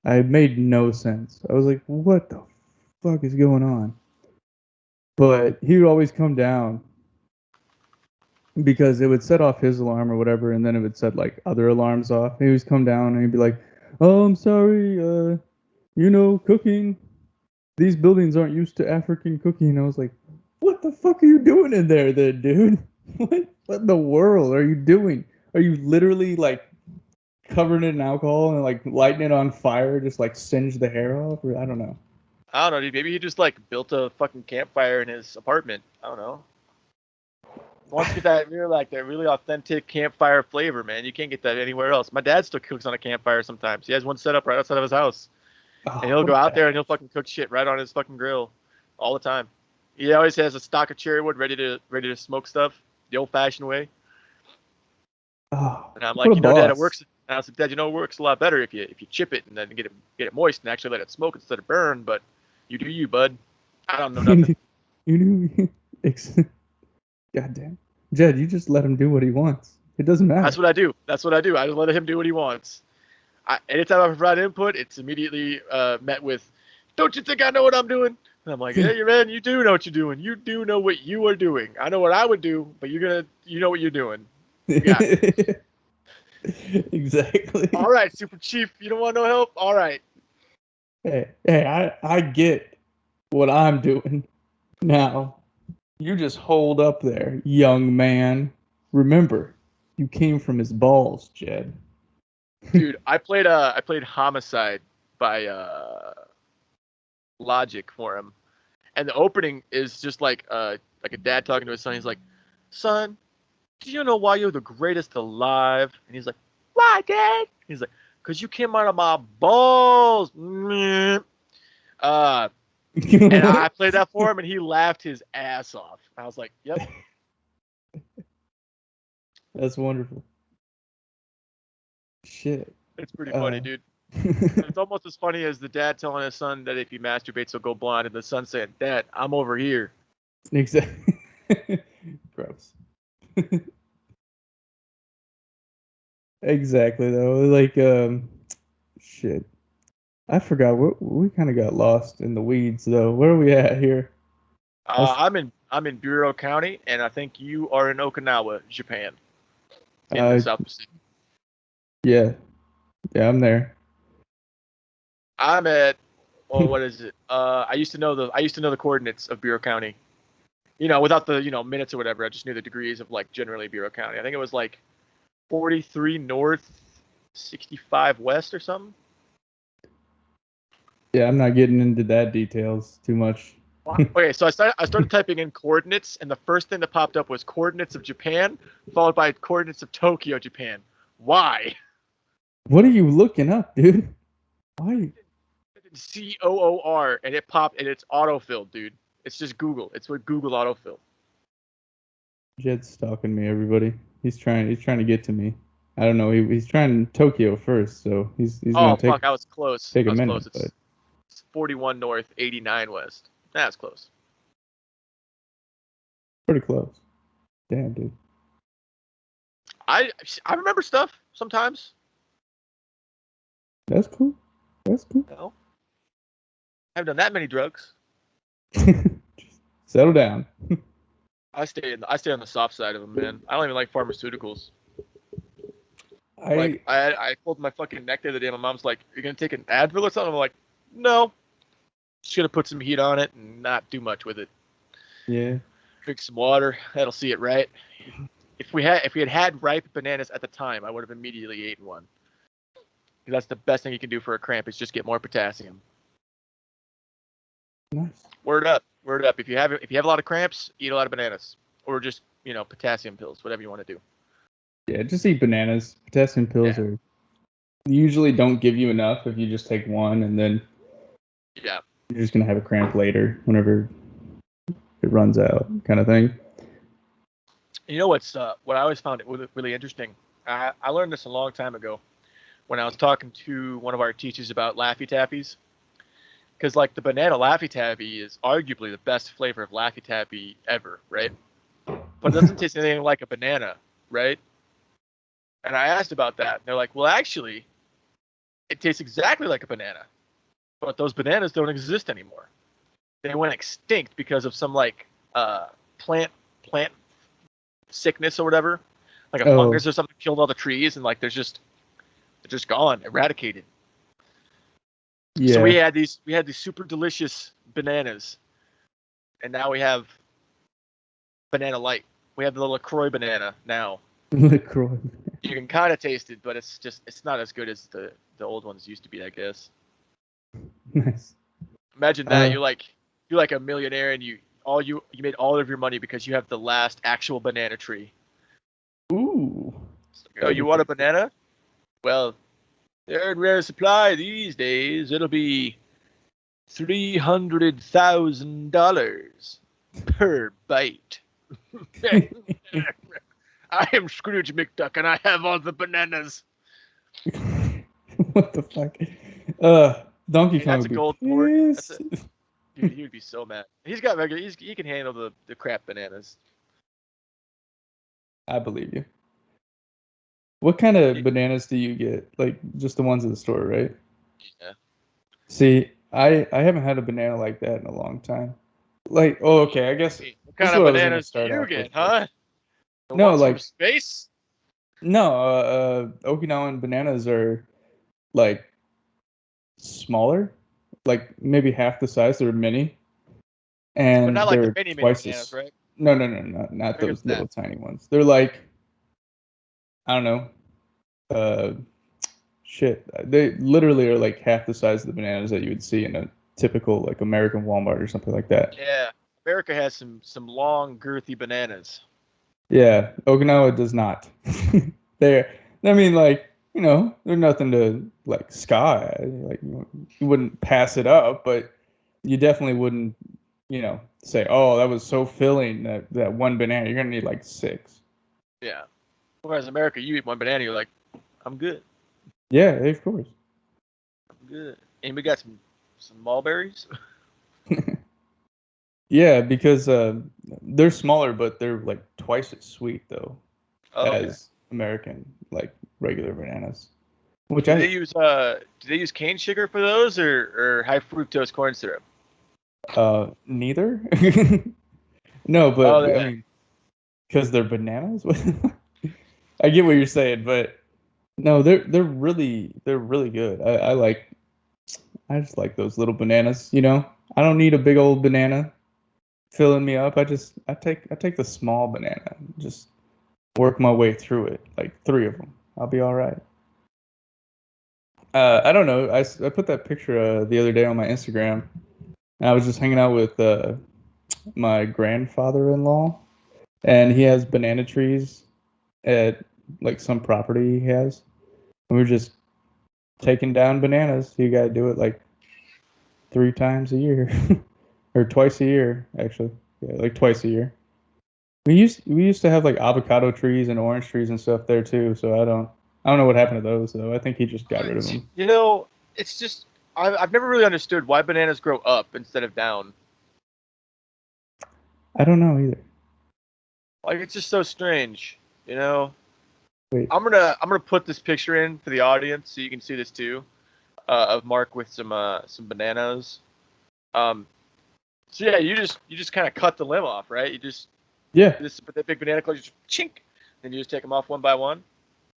I made no sense. I was like, what the fuck is going on? But he would always come down because it would set off his alarm or whatever, and then it would set like other alarms off. He would come down and he'd be like, "Oh, I'm sorry, cooking. These buildings aren't used to African cooking." And I was like, "What the fuck are you doing in there, then, dude? What in the world are you doing? Are you literally like covered it in alcohol and like lighting it on fire, just like singe the hair off? Or I don't know." I don't know, dude. Maybe he just like built a fucking campfire in his apartment. I don't know. Once you get that really authentic campfire flavor, man, you can't get that anywhere else. My dad still cooks on a campfire sometimes. He has one set up right outside of his house, and Oh, he'll what go out the there and he'll fucking cook shit right on his fucking grill, all the time. He always has a stock of cherry wood ready to smoke stuff the old-fashioned way. oh, And I'm what like, a Dad, it boss. works. And I was like, Dad, it works a lot better if you chip it and then get it moist and actually let it smoke instead of burn. But you do you, bud. I don't know nothing. You knew. Goddamn. Jed, you just let him do what he wants. It doesn't That's matter. what I do. That's what I do. I just let him do what he wants. Anytime I provide input, it's immediately met with, "Don't you think I know what I'm doing?" And I'm like, "Yeah, you man, you do know what you're doing. You do know what you are doing. I know what I would do, but you know what you're doing. You got me. Exactly. All right, Super Chief. You don't want no help? All right." Hey, I get what I'm doing. Now, you just hold up there, young man. Remember, you came from his balls, Jed. Dude, I played Homicide by Logic for him, and the opening is just like a dad talking to his son. He's like, "Son, do you know why you're the greatest alive?" And he's like, "Why, Dad?" He's like, "Cause you came out of my balls." Meh. Uh, And I played that for him, and he laughed his ass off. I was like, "Yep, That's wonderful. Shit. it's pretty funny, dude." It's almost as funny as the dad telling his son that if he masturbates, he'll go blind, and the son saying, "Dad, I'm over here." Exactly. Gross. Exactly though. Like shit. I forgot. We kind of got lost in the weeds though. Where are we at here? I'm in Bureau County, and I think you are in Okinawa, Japan, in the Uh, South Pacific. yeah, yeah, I'm there. I'm at, oh, what is it? I used to know the coordinates of Bureau County. Without the minutes or whatever. I just knew the degrees of like generally Bureau County. I think it was like 43 north, 65 west or something. Yeah, I'm not getting into that details too much. Okay, so I started typing in coordinates, and the first thing that popped up was coordinates of Japan, followed by coordinates of Tokyo, Japan. Why? What are you looking up, dude? Why? COOR, and it popped, and it's autofilled, dude. It's just Google. It's what Google autofill. Jed's stalking me, everybody. He's trying to get to me. I don't know. He's trying Tokyo first, so he's Oh gonna fuck, I was close. take I a was minute, close. but It's 41 north, 89 west. That's close. pretty close. Damn, dude. I remember stuff sometimes. That's cool. That's cool. I haven't done that many drugs. Settle down. I stay on the soft side of them, man. I don't even like pharmaceuticals. I Like I pulled my fucking neck the other day. My mom's like, "You're gonna take an Advil or something?" I'm like, "No, just gonna put some heat on it and not do much with it. yeah. Drink some water. That'll see it right." If we had ripe bananas at the time, I would have immediately eaten one. That's the best thing you can do for a cramp is just get more potassium. Nice. Word up, word up. If you have a lot of cramps, eat a lot of bananas, or just potassium pills, whatever you want to do. Yeah, just eat bananas. Potassium pills are usually don't give you enough if you just take one, and then Yeah. you're just gonna have a cramp later whenever it runs out, kind of thing. You know what I always found it really interesting. I learned this a long time ago when I was talking to one of our teachers about Laffy Taffies, because like the banana Laffy Taffy is arguably the best flavor of Laffy Taffy ever, right? But it doesn't taste anything like a banana, right? And I asked about that, and they're like, "Well, actually, it tastes exactly like a banana, but those bananas don't exist anymore. They went extinct because of some like plant sickness or whatever, like a Oh, fungus or something killed all the trees, and like they're just gone, eradicated. So we yeah. had these super delicious bananas, and now we have banana light. We have the LaCroix banana now. LaCroix. You can kind of taste it, but it's not as good as the old ones used to be, I guess. Nice. Imagine that you're like a millionaire, and you made all of your money because you have the last actual banana tree. Ooh. Oh, you want a banana? Well, they're in rare supply these days. It'll be $300,000 per bite. I am Scrooge McDuck, and I have all the bananas. What the fuck? Donkey Hey, Kong that's a would be gold port. pissed. Dude, he would be so mad. He's got regular. He can handle the crap bananas. I believe you. What kind of bananas do you get? Like just the ones at the store, right? Yeah. See, I haven't had a banana like that in a long time. Like, oh, okay, I guess What this kind is of what I was gonna bananas do start you off get, with. Like, huh? The no, ones from like space? no, Okinawan bananas are like smaller, like maybe half the size. They're mini, But and not like the they're mini twice bananas, as. right? No, no, no, not Bigger those than that. little tiny ones. They're like I don't know. Uh, shit. They literally are like half the size of the bananas that you would see in a typical like American Walmart or something like that. Yeah. America has some long, girthy bananas. Yeah, Okinawa does not. They're, I mean, like, they're nothing to like sky at. Like, you wouldn't pass it up, but you definitely wouldn't, say, "Oh, that was so filling that one banana." You're gonna need like 6. Yeah. Whereas America, you eat one banana, you're like, I'm good. Yeah, of course. I'm good. And we got some mulberries. Yeah, because they're smaller, but they're like twice as sweet though Oh, okay. as American like regular bananas. Which Do they use cane sugar for those or high fructose corn syrup? neither. No, Oh, but I mean, because they're bananas. I get what you're saying, but no, they're really good. I just like those little bananas. I don't need a big old banana filling me up. I take the small banana, just work my way through it, like 3 of them. I'll be all right. I don't know. I put that picture the other day on my Instagram. And I was just hanging out with my grandfather-in-law, and he has banana trees at like some property he has. And we're just taking down bananas. You gotta do it like 3 times a year, or twice a year, actually. Yeah, like twice a year. We used to have like avocado trees and orange trees and stuff there too. So I don't know what happened to those though. I think he just got rid of them. you know, it's just I've never really understood why bananas grow up instead of down. I don't know either. Like it's just so strange. You know, Wait. I'm gonna put this picture in for the audience so you can see this too, of Mark with some bananas. Um, so yeah, you just kind of cut the limb off, right? You just Yeah. this with that big banana cluster, just chink, then you just take them off one by one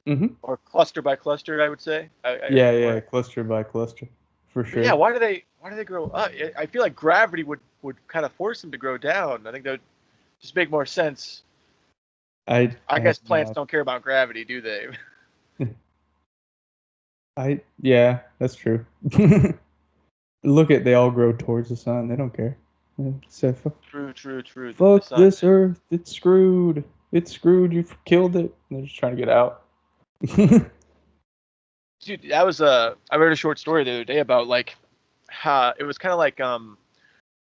Mhm. or cluster by cluster, I would say. Yeah, Or, yeah, cluster by cluster, for but yeah, sure. why do they grow up? I feel like gravity would kind of force them to grow down. I think that would just make more sense. I I have guess plants no don't care about gravity, do they? idea. Yeah, that's true. Look at they all grow towards the sun. They don't care. Yeah, so True, true, true. The fuck sun. this Earth. It's screwed. It's screwed. You've killed it. And they're just trying to get out. Dude, that was I read a short story the other day about like how it was kind of like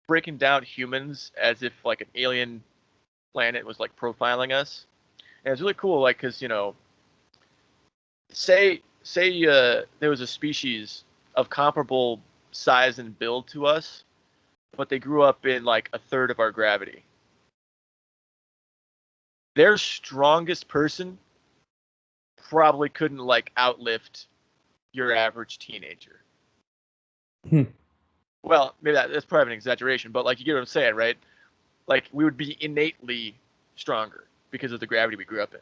breaking down humans as if like an alien planet was like profiling us. And it's really cool, like because say there was a species of comparable size and build to us, but they grew up in like a third of our gravity. Their strongest person probably couldn't like outlift your average teenager. Hmm. Well, maybe that's probably an exaggeration, but like you get what I'm saying, right? Like we would be innately stronger because of the gravity we grew up in.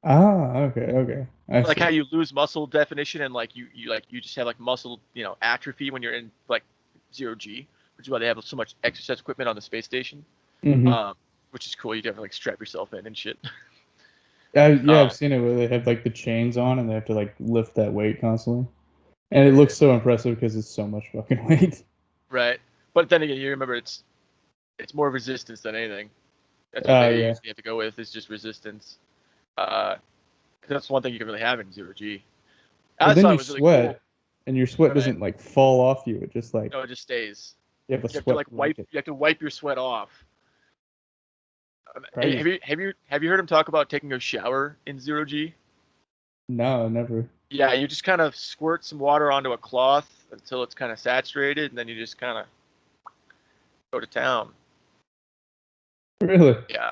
Ah, okay, okay. I Like see. how you lose muscle definition and like you just have like muscle atrophy when you're in like 0G, which is why they have so much exercise equipment on the space station. Mm-hmm. Um, which is cool. You definitely like strap yourself in and shit. Yeah, I've Um, seen it where they have like the chains on and they have to like lift that weight constantly. And it yeah, looks so impressive because it's so much fucking weight. right. But then again, you remember it's more resistance than anything. That's what Oh, they yeah. usually have to go with is just resistance. Uh, 'cause that's one thing you can really have in 0G. I But then thought it you was really cool. sweat and your sweat Right. doesn't like fall off you. It just like No, it just stays. you have a You have to sweat like wipe. blanket. You have to wipe your sweat off. Have Crazy. you heard him talk about taking a shower in 0G? No, never. Yeah, you just kind of squirt some water onto a cloth until it's kind of saturated, and then you just kind of go to town. Really? Yeah,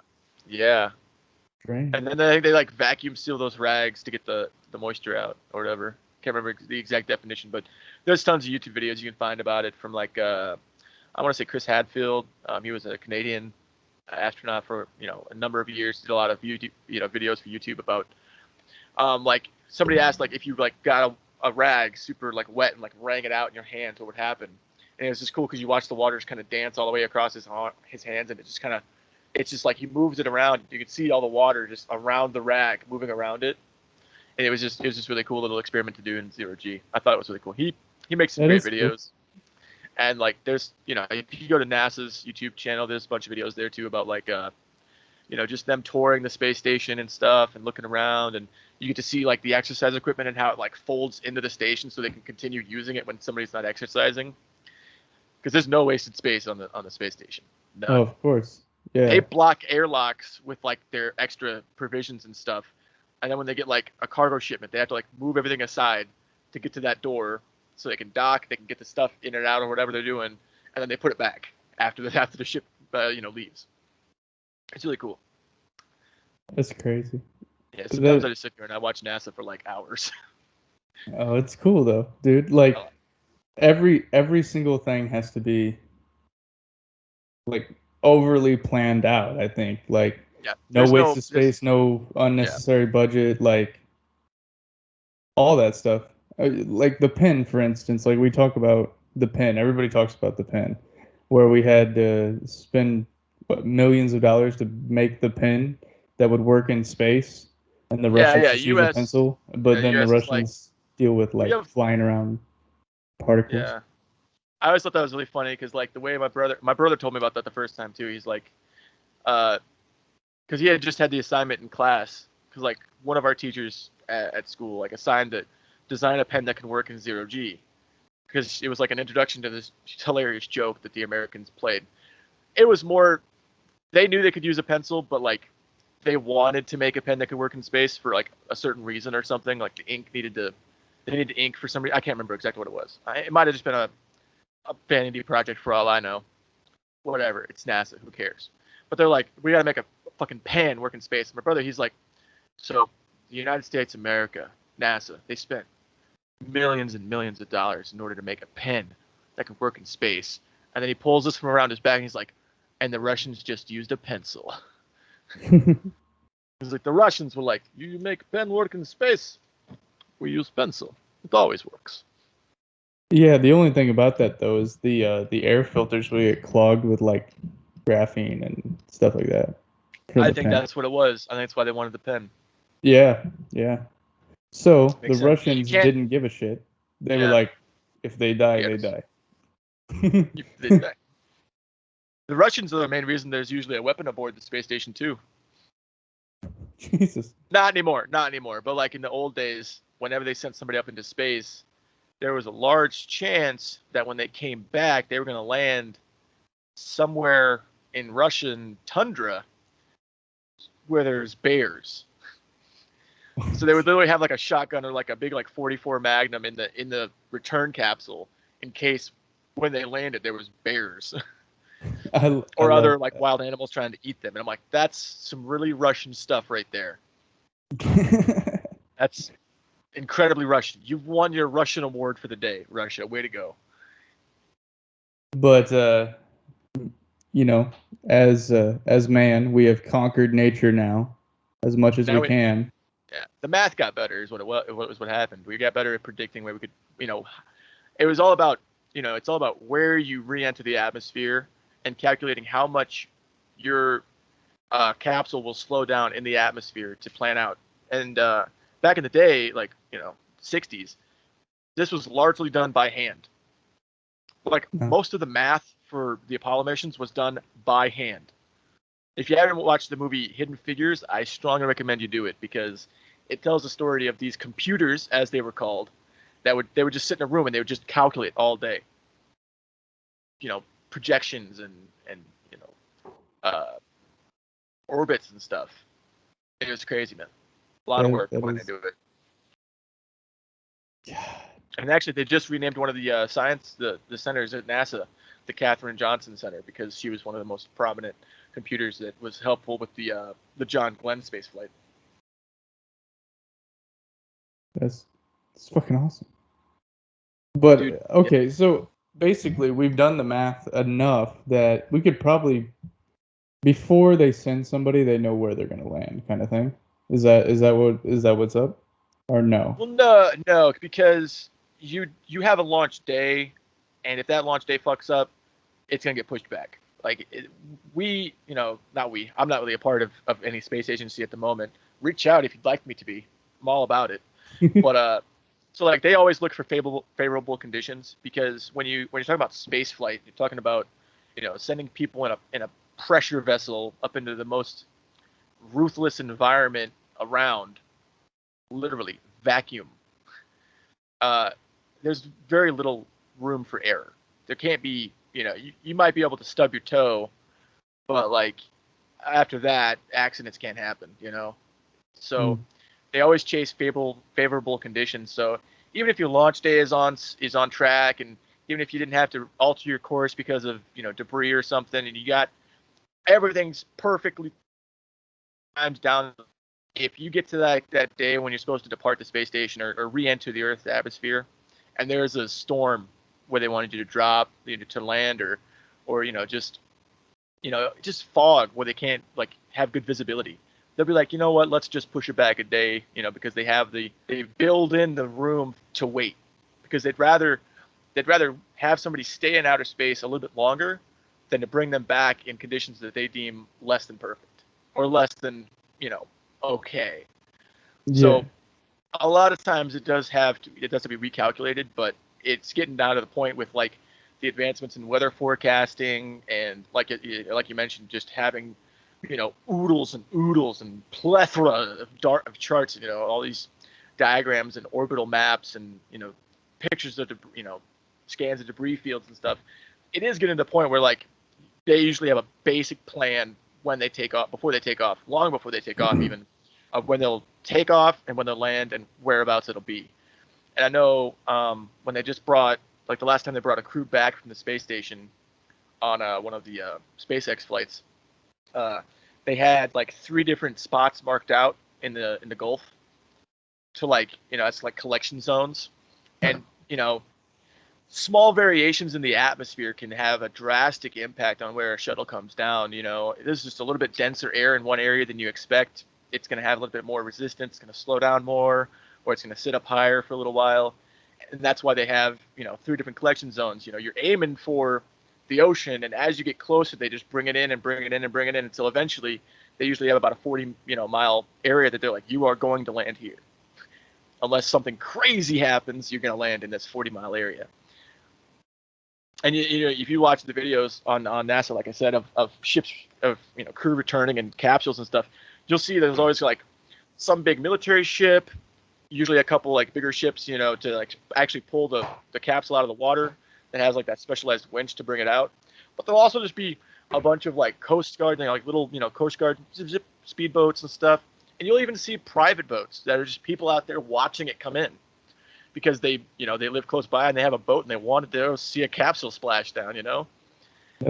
yeah. Strange. And then they like vacuum seal those rags to get the moisture out or whatever. Can't remember the exact definition, but there's tons of YouTube videos you can find about it from like I want to say Chris Hadfield. He was a Canadian astronaut for a number of years. Did a lot of YouTube, videos for YouTube about like somebody asked like if you like got a rag super like wet and like rang it out in your hands, what would happen? And it was just cool because you watch the water just kind of dance all the way across his hands, and it just kind of it's just like he moves it around. You can see all the water just around the rag moving around it, and it was just really cool little experiment to do in 0G. I thought it was really cool. He makes some That great is cool. videos. And like there's if you go to NASA's YouTube channel, there's a bunch of videos there too about like just them touring the space station and stuff and looking around, and you get to see like the exercise equipment and how it like folds into the station so they can continue using it when somebody's not exercising. because there's no wasted space on the space station. Oh, None. of course. They Yeah. block airlocks with like their extra provisions and stuff, and then when they get like a cargo shipment, they have to like move everything aside to get to that door so they can dock, they can get the stuff in and out or whatever they're doing, and then they put it back after the ship leaves. It's really cool. That's crazy. Yeah, sometimes I That just sit here and I watch NASA for like hours. Oh, it's cool though, dude. Like every single thing has to be like overly planned out, I think. Like Yeah, no there's waste no of this. space, no Yeah, unnecessary budget, like all that stuff. Like the pen, for instance, like we talk about the pen. Everybody talks about the pen, where we had to spend millions of dollars to make the pen that would work in space, and the yeah, Russians yeah. just use a U.S. pencil, Yeah, but then the U.S. is like Russians deal with we like have. flying around particles. Yeah, I always thought that was really funny because like the way my brother told me about that the first time too. He's like, uh, because he had just had the assignment in class because like one of our teachers at school like assigned to design a pen that can work in 0G because it was like an introduction to this hilarious joke that the Americans played. It was more they knew they could use a pencil, but like they wanted to make a pen that could work in space for like a certain reason or something. Like the ink needed to they needed ink for some reason. I can't remember exactly what it was. It might have just been a vanity project for all I know. Whatever, it's NASA. Who cares? But they're like, we got to make a fucking pen work in space. My brother, he's like, so the United States, America, NASA, they spent millions and millions of dollars in order to make a pen that could work in space. And then he pulls this from around his back and he's like, and the Russians just used a pencil. He's like, the Russians were like, you make a pen work in space, we use pencil. It always works. Yeah, the only thing about that though is the air filters will get clogged with like graphene and stuff like that for I the think pen. that's what it was. I think that's why they wanted the pen. Yeah, yeah. So the Makes sense. Because you Russians can't, didn't give a shit. They were yeah, like, if they die, who they cares? die. The Russians are the main reason there's usually a weapon aboard the space station too. Jesus. Not anymore, not anymore. But like in the old days, whenever they sent somebody up into space, there was a large chance that when they came back, they were going to land somewhere in Russian tundra where there's bears. So they would literally have like a shotgun or like a big like 44 Magnum in the return capsule in case when they landed there was bears I or love other like wild animals trying to eat them. And I'm like, that's some really Russian stuff right there. that. That's incredibly Russian. You've won your Russian award for the day, Russia. Way to go. But you know, as man, we have conquered nature now as much as Now we we, can. yeah, the math got better is what it was. What happened. We got better at predicting where we could, it was all about, it's all about where you re-enter the atmosphere and calculating how much your capsule will slow down in the atmosphere to plan out. And back in the day, like 60s, this was largely done by hand. Like No. most of the math for the Apollo missions was done by hand. If you haven't watched the movie Hidden Figures, I strongly recommend you do it because it tells the story of these computers, as they were called, they would just sit in a room and they would just calculate all day. Projections and uh, orbits and stuff. It was crazy, man. A lot of work That went is into it. God. And actually, they just renamed one of the the centers at NASA, the Katherine Johnson Center, because she was one of the most prominent computers that was helpful with the John Glenn space flight. That's fucking awesome. But Dude, yeah. okay, so basically we've done the math enough that we could probably before they send somebody, they know where they're gonna land, kind of thing. Is that what's up? Or no? Well, no, no, because you have a launch day, and if that launch day fucks up, it's gonna get pushed back. Like not we. I'm not really a part of any space agency at the moment. Reach out if you'd like me to be. I'm all about it. But so like they always look for favorable conditions because when you're talking about space flight, you're talking about sending people in a pressure vessel up into the most ruthless environment around, literally vacuum. There's very little room for error. There can't be you might be able to stub your toe, but like after that, accidents can't happen. So they always chase favorable conditions. So even if your launch day is on track, and even if you didn't have to alter your course because of debris or something, and you got everything's perfectly timed down, if you get to that day when you're supposed to depart the space station or re-enter the Earth's atmosphere, and there's a storm where they wanted you to drop, to land, or just fog where they can't like have good visibility, they'll be like, you know what, let's just push it back a day, because they build in the room to wait, because they'd rather have somebody stay in outer space a little bit longer than to bring them back in conditions that they deem less than perfect or less than okay. Yeah. So a lot of times it does have to be recalculated, but it's getting down to the point with like the advancements in weather forecasting, and like you mentioned, just having oodles and plethora of charts, all these diagrams and orbital maps, and pictures of scans of debris fields and stuff. It is getting to the point where like they usually have a basic plan when they take off, before they take off, long before they take off even, of when they'll take off and when they'll land and whereabouts it'll be. And I know when they just brought, like the last time they brought a crew back from the space station on one of the SpaceX flights, they had like 3 different spots marked out in the Gulf to like, it's like collection zones. And, small variations in the atmosphere can have a drastic impact on where a shuttle comes down. There's just a little bit denser air in one area than you expect. It's going to have a little bit more resistance, it's going to slow down more, or it's going to sit up higher for a little while. And that's why they have, 3 different collection zones. You're aiming for the ocean, and as you get closer, they just bring it in and bring it in and bring it in until eventually they usually have about a 40, mile area that they're like, you are going to land here. Unless something crazy happens, you're going to land in this 40-mile area. And if you watch the videos on NASA, like I said, of ships, of crew returning and capsules and stuff, you'll see there's always like some big military ship, usually a couple like bigger ships, to like actually pull the capsule out of the water, that has like that specialized winch to bring it out. But there'll also just be a bunch of like Coast Guard, like little Coast Guard zip speedboats and stuff, and you'll even see private boats that are just people out there watching it come in, because they live close by and they have a boat and they wanted to see a capsule splash down. That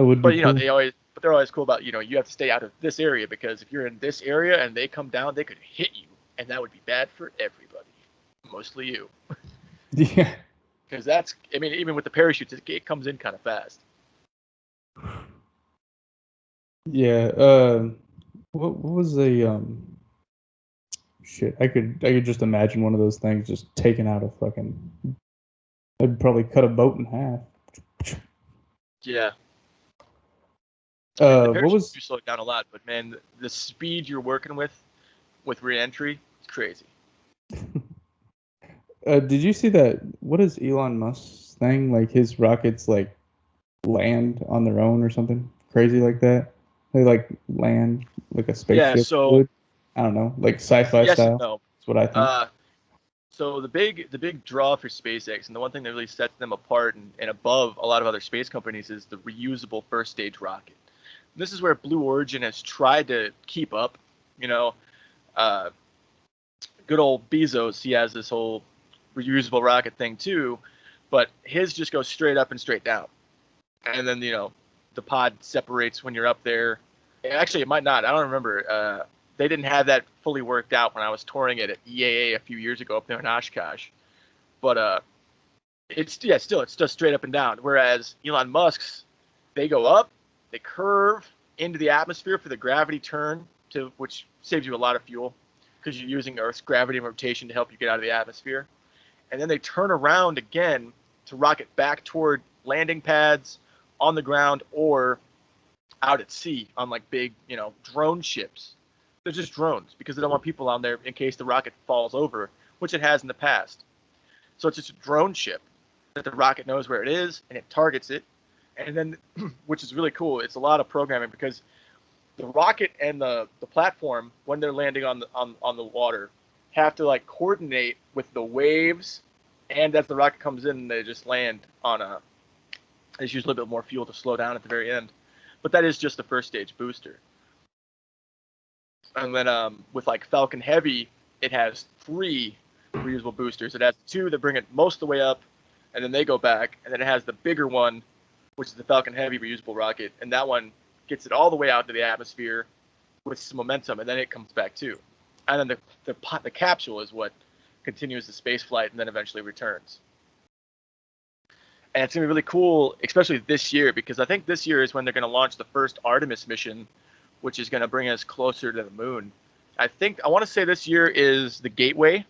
would But be cool. they're always cool about you have to stay out of this area, because if you're in this area and they come down, they could hit you, and that would be bad for everybody, mostly you. Yeah. Because even with the parachutes, it comes in kind of fast. Yeah. What was a shit? I could just imagine one of those things just taking out a fucking. I'd probably cut a boat in half. Yeah. The What parachutes do was slow it down a lot, but man, the speed you're working with re-entry is crazy. did you see that? What is Elon Musk's thing? Like his rockets like land on their own or something crazy like that. They like land like a Yeah. spaceship So would. I don't know, like sci-fi yes and style. no. That's what I think. So the big draw for SpaceX, and the one thing that really sets them apart and above a lot of other space companies, is the reusable first stage rocket. And this is where Blue Origin has tried to keep up. Uh, Good old Bezos, he has this whole reusable rocket thing too, but his just goes straight up and straight down. And then the pod separates when you're up there. Actually, it might not. I don't remember. They didn't have that fully worked out when I was touring it at EAA a few years ago up there in Oshkosh. But it's just straight up and down. Whereas Elon Musk's, they go up, they curve into the atmosphere for the gravity turn, which saves you a lot of fuel, because you're using Earth's gravity and rotation to help you get out of the atmosphere. And then they turn around again to rocket back toward landing pads on the ground or out at sea on like big, drone ships. They're just drones because they don't want people on there in case the rocket falls over, which it has in the past. So it's just a drone ship that the rocket knows where it is and it targets it. And then, which is really cool, it's a lot of programming, because the rocket and the platform, when they're landing on the water, have to like coordinate with the waves, and as the rocket comes in, they just land on There's usually a little bit more fuel to slow down at the very end. But that is just the first stage booster. And then with like Falcon Heavy, it has 3 reusable boosters. It has 2 that bring it most of the way up, and then they go back. And then it has the bigger one, which is the Falcon Heavy reusable rocket, and that one gets it all the way out into the atmosphere with some momentum, and then it comes back too. And then the capsule is what continues the space flight and then eventually returns. And it's going to be really cool, especially this year, because I think this year is when they're going to launch the first Artemis mission, which is going to bring us closer to the moon. I want to say this year is the Gateway,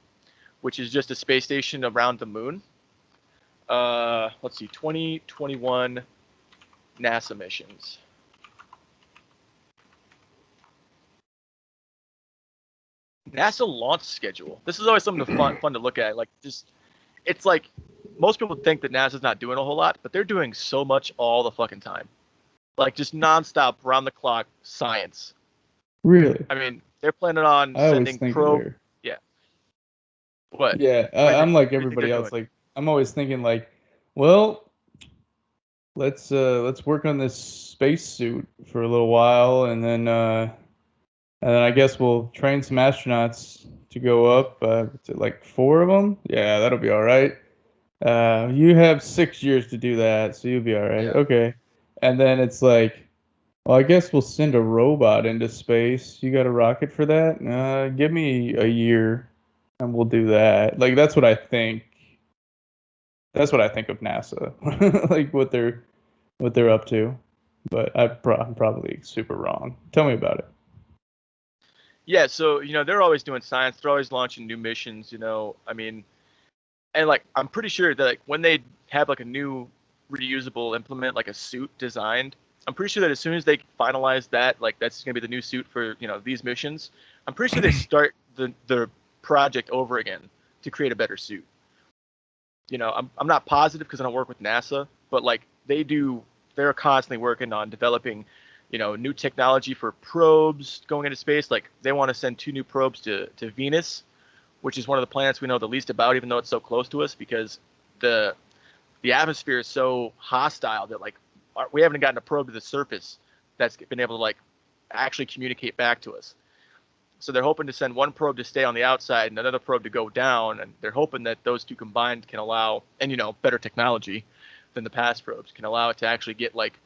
which is just a space station around the moon. Let's see, 2021 NASA missions. NASA launch schedule. This is always something fun to look at. Like, it's like most people think that NASA's not doing a whole lot, but they're doing so much all the fucking time. Like, just nonstop, round the clock science. Really? I mean, they're planning on sending probe. Yeah. What? Yeah, I'm like everybody else. Like, I'm always thinking like, well, let's work on this spacesuit for a little while, and then I guess we'll train some astronauts to go up. To like 4 of them. Yeah, that'll be all right. You have 6 years to do that, so you'll be all right. Yeah. Okay. And then it's like, well, I guess we'll send a robot into space. You got a rocket for that? Give me a year, and we'll do that. Like, that's what I think. That's what I think of NASA, like what they're up to. But I'm probably super wrong. Tell me about it. Yeah, so they're always doing science. They're always launching new missions. I mean, and like I'm pretty sure that like when they have like a new reusable implement, like a suit designed, I'm pretty sure that as soon as they finalize that, like that's gonna be the new suit for these missions. I'm pretty sure they start the project over again to create a better suit. I'm not positive because I don't work with NASA, but like they're constantly working on developing new technology for probes going into space. Like they want to send 2 new probes to Venus, which is one of the planets we know the least about, even though it's so close to us, because the atmosphere is so hostile that like we haven't gotten a probe to the surface that's been able to like actually communicate back to us. So they're hoping to send 1 probe to stay on the outside and another probe to go down, and they're hoping that those 2 combined can allow, and better technology than the past probes can allow it to actually get like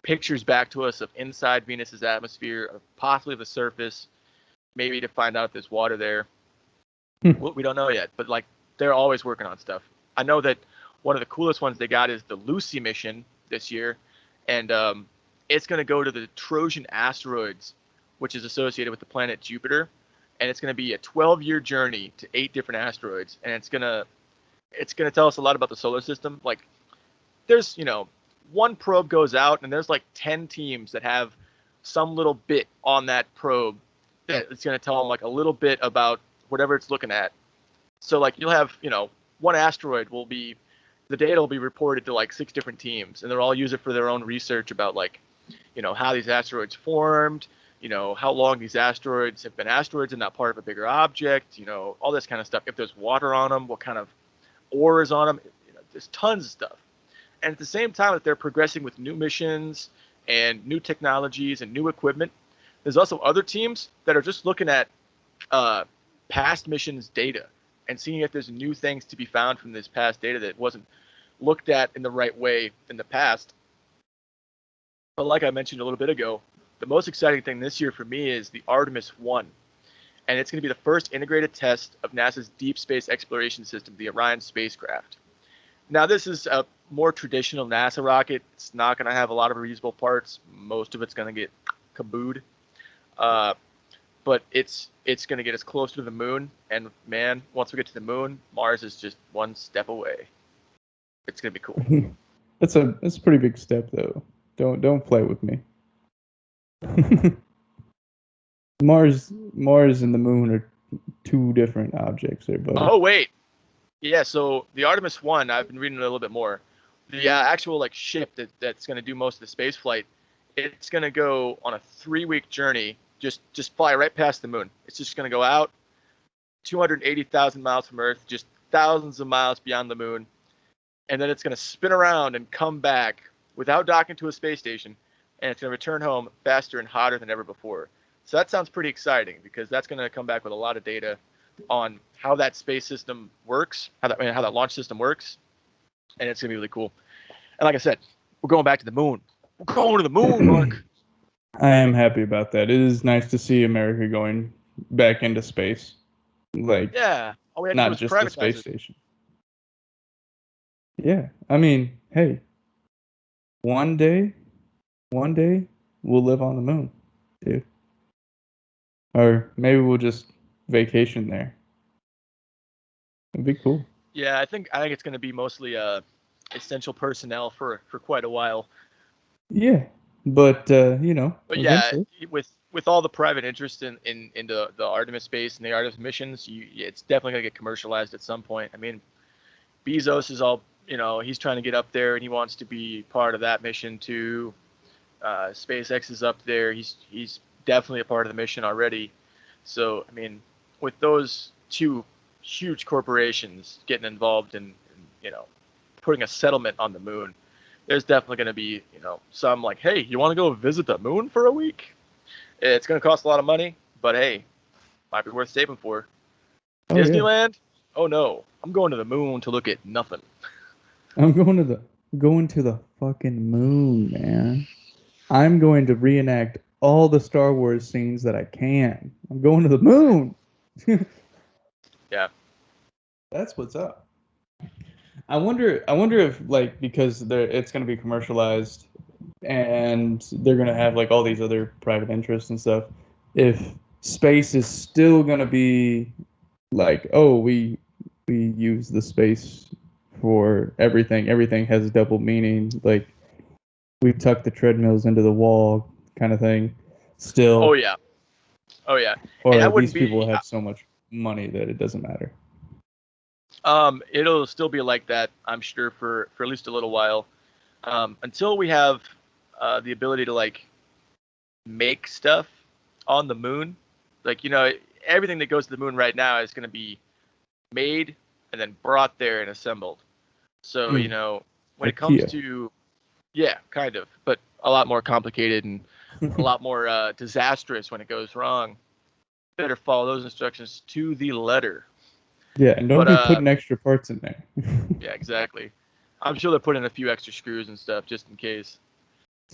pictures back to us of inside Venus's atmosphere, of possibly the surface, maybe to find out if there's water there. We don't know yet, but like they're always working on stuff. I know that one of the coolest ones they got is the Lucy mission this year, and it's going to go to the Trojan asteroids, which is associated with the planet Jupiter, and it's going to be a 12-year journey to 8 different asteroids, and it's going to tell us a lot about the solar system. Like there's 1 probe goes out, and there's like 10 teams that have some little bit on that probe that it's going to tell them like a little bit about whatever it's looking at. So like you'll have 1 asteroid the data will be reported to like 6 different teams, and they'll all use it for their own research about like how these asteroids formed, how long these asteroids have been asteroids and not part of a bigger object, all this kind of stuff. If there's water on them, what kind of ore is on them, there's tons of stuff. And at the same time that they're progressing with new missions and new technologies and new equipment, there's also other teams that are just looking at past missions data and seeing if there's new things to be found from this past data that wasn't looked at in the right way in the past. But like I mentioned a little bit ago, the most exciting thing this year for me is the Artemis 1. And it's going to be the first integrated test of NASA's deep space exploration system, the Orion spacecraft. Now, this is a more traditional NASA rocket. It's not going to have a lot of reusable parts. Most of it's going to get kabooed. But it's going to get us closer to the moon. And man, once we get to the moon, Mars is just 1 step away. It's going to be cool. That's a pretty big step, though. Don't play with me. Mars and the moon are 2 different objects there, buddy. Oh wait, yeah. So the Artemis 1, I've been reading a little bit more. The actual like ship that's going to do most of the space flight, it's going to go on a 3-week journey. Just fly right past the moon. It's just going to go out 280,000 miles from Earth, just thousands of miles beyond the moon, and then it's going to spin around and come back without docking to a space station, and it's going to return home faster and hotter than ever before. So that sounds pretty exciting because that's going to come back with a lot of data on how that space system works, how that launch system works, and it's going to be really cool. And like I said, we're going back to the moon. We're going to the moon, Mark. I am happy about that. It is nice to see America going back into space. Like, Yeah. All we had to do not was just the privatize space it. station. Yeah. I mean, hey, one day, we'll live on the moon, dude. Or maybe we'll just vacation there. It'd be cool. Yeah, I think it's going to be mostly essential personnel for quite a while. Yeah. But, But yeah, eventually. with all the private interest in the Artemis space and the Artemis missions, it's definitely going to get commercialized at some point. I mean, Bezos is all, he's trying to get up there and he wants to be part of that mission too. SpaceX is up there. He's definitely a part of the mission already. So, I mean, with those two huge corporations getting involved in putting a settlement on the moon, there's definitely going to be, some like, hey, you want to go visit the moon for a week? It's going to cost a lot of money, but hey, might be worth saving for. Oh, yeah. Disneyland? Oh no, I'm going to the moon to look at nothing. I'm going to the fucking moon, man. I'm going to reenact all the Star Wars scenes that I can. I'm going to the moon. Yeah. That's what's up. I wonder if like because it's going to be commercialized and they're going to have like all these other private interests and stuff. If space is still going to be like, oh, we use the space for everything. Everything has double meaning. Like we tuck the treadmills into the wall, kind of thing. Oh Still, yeah. Oh yeah. And or that wouldn't these people be. have so much money that it doesn't matter. It'll still be like that, I'm sure, for at least a little while, until we have the ability to like make stuff on the moon. Like everything that goes to the moon right now is going to be made and then brought there and assembled. So Mm, when it comes IKEA. to yeah, kind of, but a lot more complicated and a lot more disastrous when it goes wrong. Better follow those instructions to the letter. Yeah, and don't But be putting extra parts in there. yeah, exactly. I'm sure they'll put in a few extra screws and stuff just in case.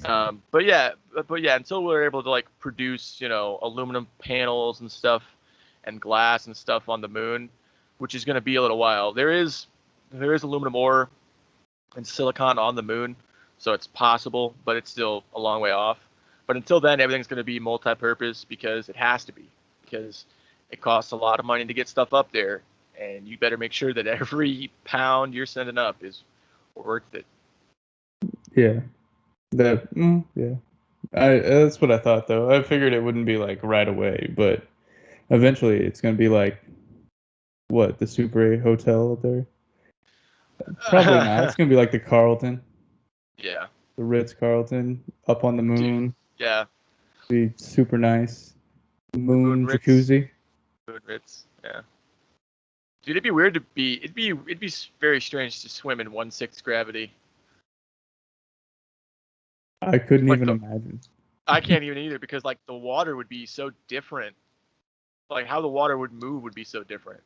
But yeah, until we're able to like produce, aluminum panels and stuff, and glass and stuff on the moon, which is going to be a little while. There is aluminum ore and silicon on the moon, so it's possible, but it's still a long way off. But until then, everything's going to be multi-purpose because it has to be, because it costs a lot of money to get stuff up there, and you better make sure that every pound you're sending up is worth it. Yeah, yeah. That's what I thought though. I figured it wouldn't be like right away, but eventually it's gonna be like what the Super 8 hotel up there. Probably not. It's gonna be like the Carlton, Yeah, the Ritz Carlton, up on the dude. moon. Yeah, Be super nice. the Moon Moon Ritz. jacuzzi. Moon Ritz. Yeah, dude. It'd be weird to be. It'd be very strange to swim in 1/6 gravity. I couldn't Like even the imagine. I can't even either because like the water would be so different. Like how the water would move would be so different.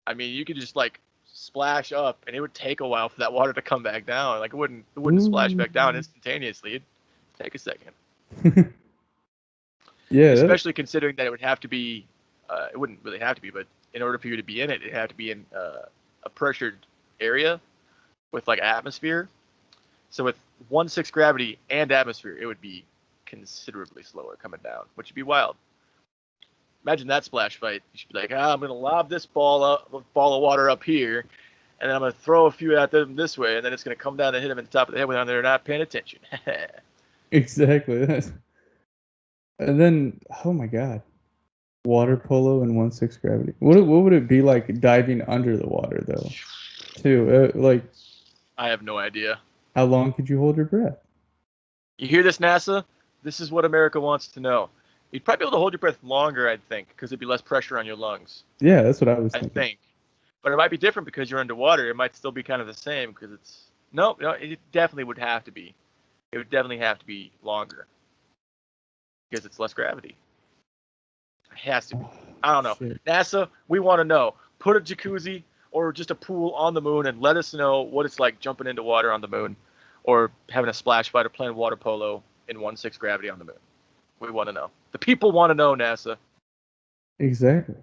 I mean, you could just like splash up, and it would take a while for that water to come back down. Like it wouldn't splash Ooh. back down instantaneously. It'd take a second. Yeah, Especially considering that it would have to be. It wouldn't really have to be, but in order for you to be in it, it'd have to be in a pressured area with like atmosphere. So with 1/6 gravity and atmosphere, it would be considerably slower coming down, which would be wild. Imagine that splash fight. You should be like, I'm gonna lob this ball of water up here, and then I'm gonna throw a few at them this way, and then it's gonna come down and hit them at the top of the head when they're not paying attention. exactly. And then, oh my God, water polo and 1/6 gravity. What would it be like diving under the water though? Too, like I have no idea. how long could you hold your breath? You hear this, NASA? This is what America wants to know. You'd probably be able to hold your breath longer, I'd think, because there'd be less pressure on your lungs. Yeah, that's what I was I thinking. think. But it might be different because you're underwater. It might still be kind of the same because it's No, it definitely would have to be. It would definitely have to be longer because it's less gravity. It has to be. I don't know. Shit. NASA, we want to know. Put a jacuzzi or just a pool on the moon and let us know what it's like jumping into water on the moon or having a splash pad or playing water polo in 1/6 gravity on the moon. We want to know. The people want to know, NASA. Exactly.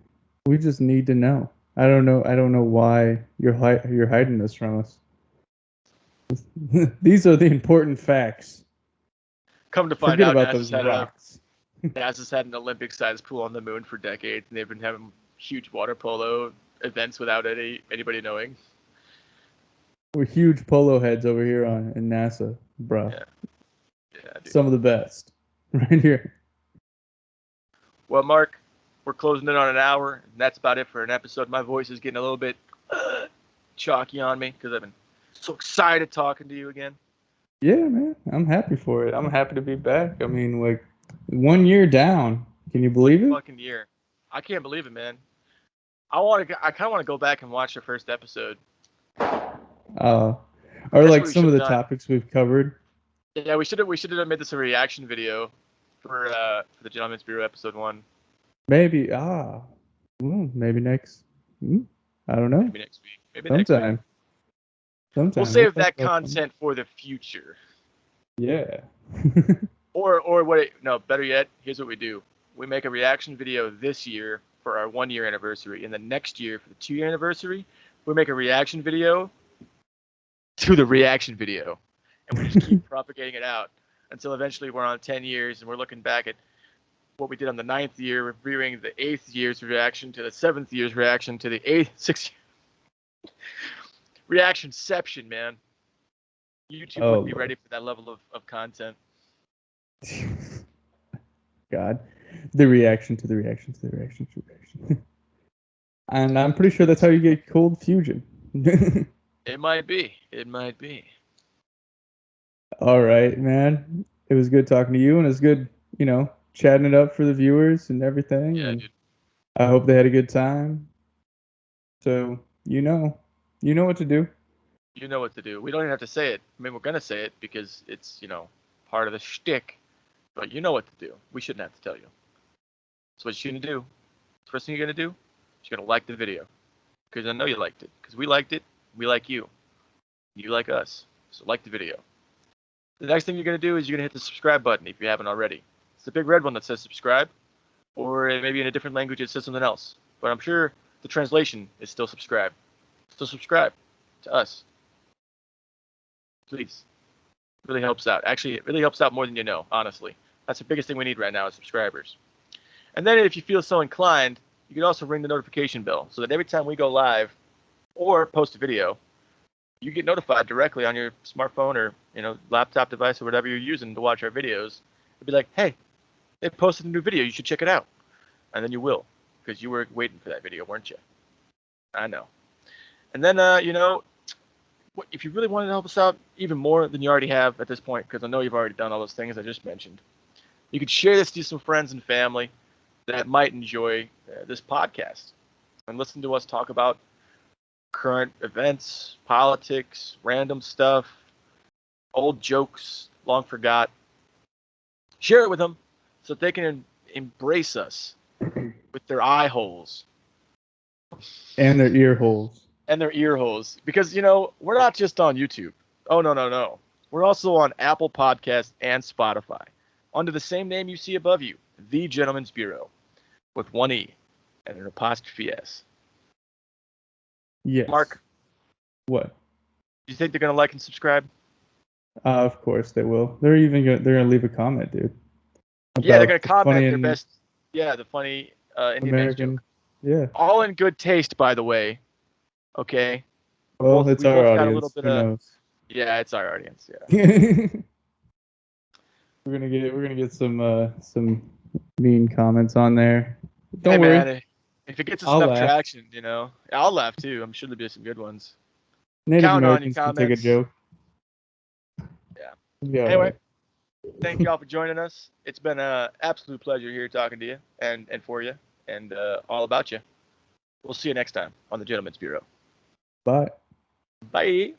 We just need to know. I don't know. I don't know why you're hiding this from us. These are the important facts. Come to find Forget out, about those rocks. NASA's had an Olympic-sized pool on the moon for decades, and they've been having huge water polo events without anybody knowing. We're huge polo heads over here in NASA, bro. Yeah, yeah, dude. Some of the best, right here. Well, Mark, we're closing in on an hour, and that's about it for an episode. My voice is getting a little bit chalky on me because I've been so excited talking to you again. Yeah, man. I'm happy for it. I'm happy to be back. I mean, like 1 year down. Can you believe it? Fucking year. I can't believe it, man. I kind of want to go back and watch the first episode. Or That's like what we some should of have the done. topics we've covered. Yeah, we should have made this a reaction video for the Gentleman's Bureau episode 1. Maybe maybe next. I don't know. Maybe next week. Maybe next week. Sometime. We'll save that content for the future. Yeah. Or what? No, better yet, here's what we do: we make a reaction video this year for our 1 year anniversary, and the next year for the 2 year anniversary, we make a reaction video to the reaction video, and we just keep propagating it out until eventually we're on 10 years and we're looking back at what we did on the 9th year, reviewing the 8th year's reaction to the 7th year's reaction to the 6th reactionception, man. YouTube wouldn't be ready for that level of content. God, the reaction to the reaction to the reaction to the reaction. And I'm pretty sure that's how you get cold fusion. It might be. It might be. All right, man. It was good talking to you, and it's good, chatting it up for the viewers and everything. Yeah, and dude. I hope they had a good time. So you know what to do. You know what to do. We don't even have to say it. I mean, we're gonna say it because it's part of the shtick. But you know what to do. We shouldn't have to tell you. So what you're gonna do? The first thing you're gonna do is you're gonna like the video because I know you liked it. Because we liked it. We like you. You like us. So like the video. The next thing you're gonna do is you're gonna hit the subscribe button if you haven't already. It's the big red one that says subscribe, or maybe in a different language it says something else. But I'm sure the translation is still subscribe. Still subscribe to us. Please. It really helps out. Actually, it really helps out more than you know, honestly. That's the biggest thing we need right now is subscribers. And then if you feel so inclined, you can also ring the notification bell so that every time we go live or post a video, you get notified directly on your smartphone or laptop device or whatever you're using to watch our videos. It'd be like, hey, they posted a new video. You should check it out. And then you will, because you were waiting for that video, weren't you? I know. And then, if you really wanted to help us out even more than you already have at this point, because I know you've already done all those things I just mentioned, you could share this to some friends and family that might enjoy this podcast and listen to us talk about current events, politics, random stuff, old jokes long forgot. Share it with them so they can embrace us with their eye holes. And their ear holes. And their ear holes. Because, we're not just on YouTube. Oh, no. We're also on Apple Podcasts and Spotify under the same name you see above you, The Gentleman's Bureau, with one E and an apostrophe S. Yes. Mark, what? Do you think they're gonna like and subscribe? Of course they will. They're gonna leave a comment, dude. Yeah, they're gonna comment their best. Yeah, the funny Indian man's joke. Yeah. All in good taste, by the way. Okay. Well, it's our audience. Got a little bit Who knows? Yeah, it's our audience. Yeah. We're gonna get some mean comments on there. Don't hey, worry. Man, if it gets us enough traction, I'll laugh too. I'm sure there'll be some good ones. Native Count Americans on you, can take a joke. Yeah. Anyway, thank y'all for joining us. It's been an absolute pleasure here talking to you and for you and all about you. We'll see you next time on the Gentleman's Bureau. Bye. Bye.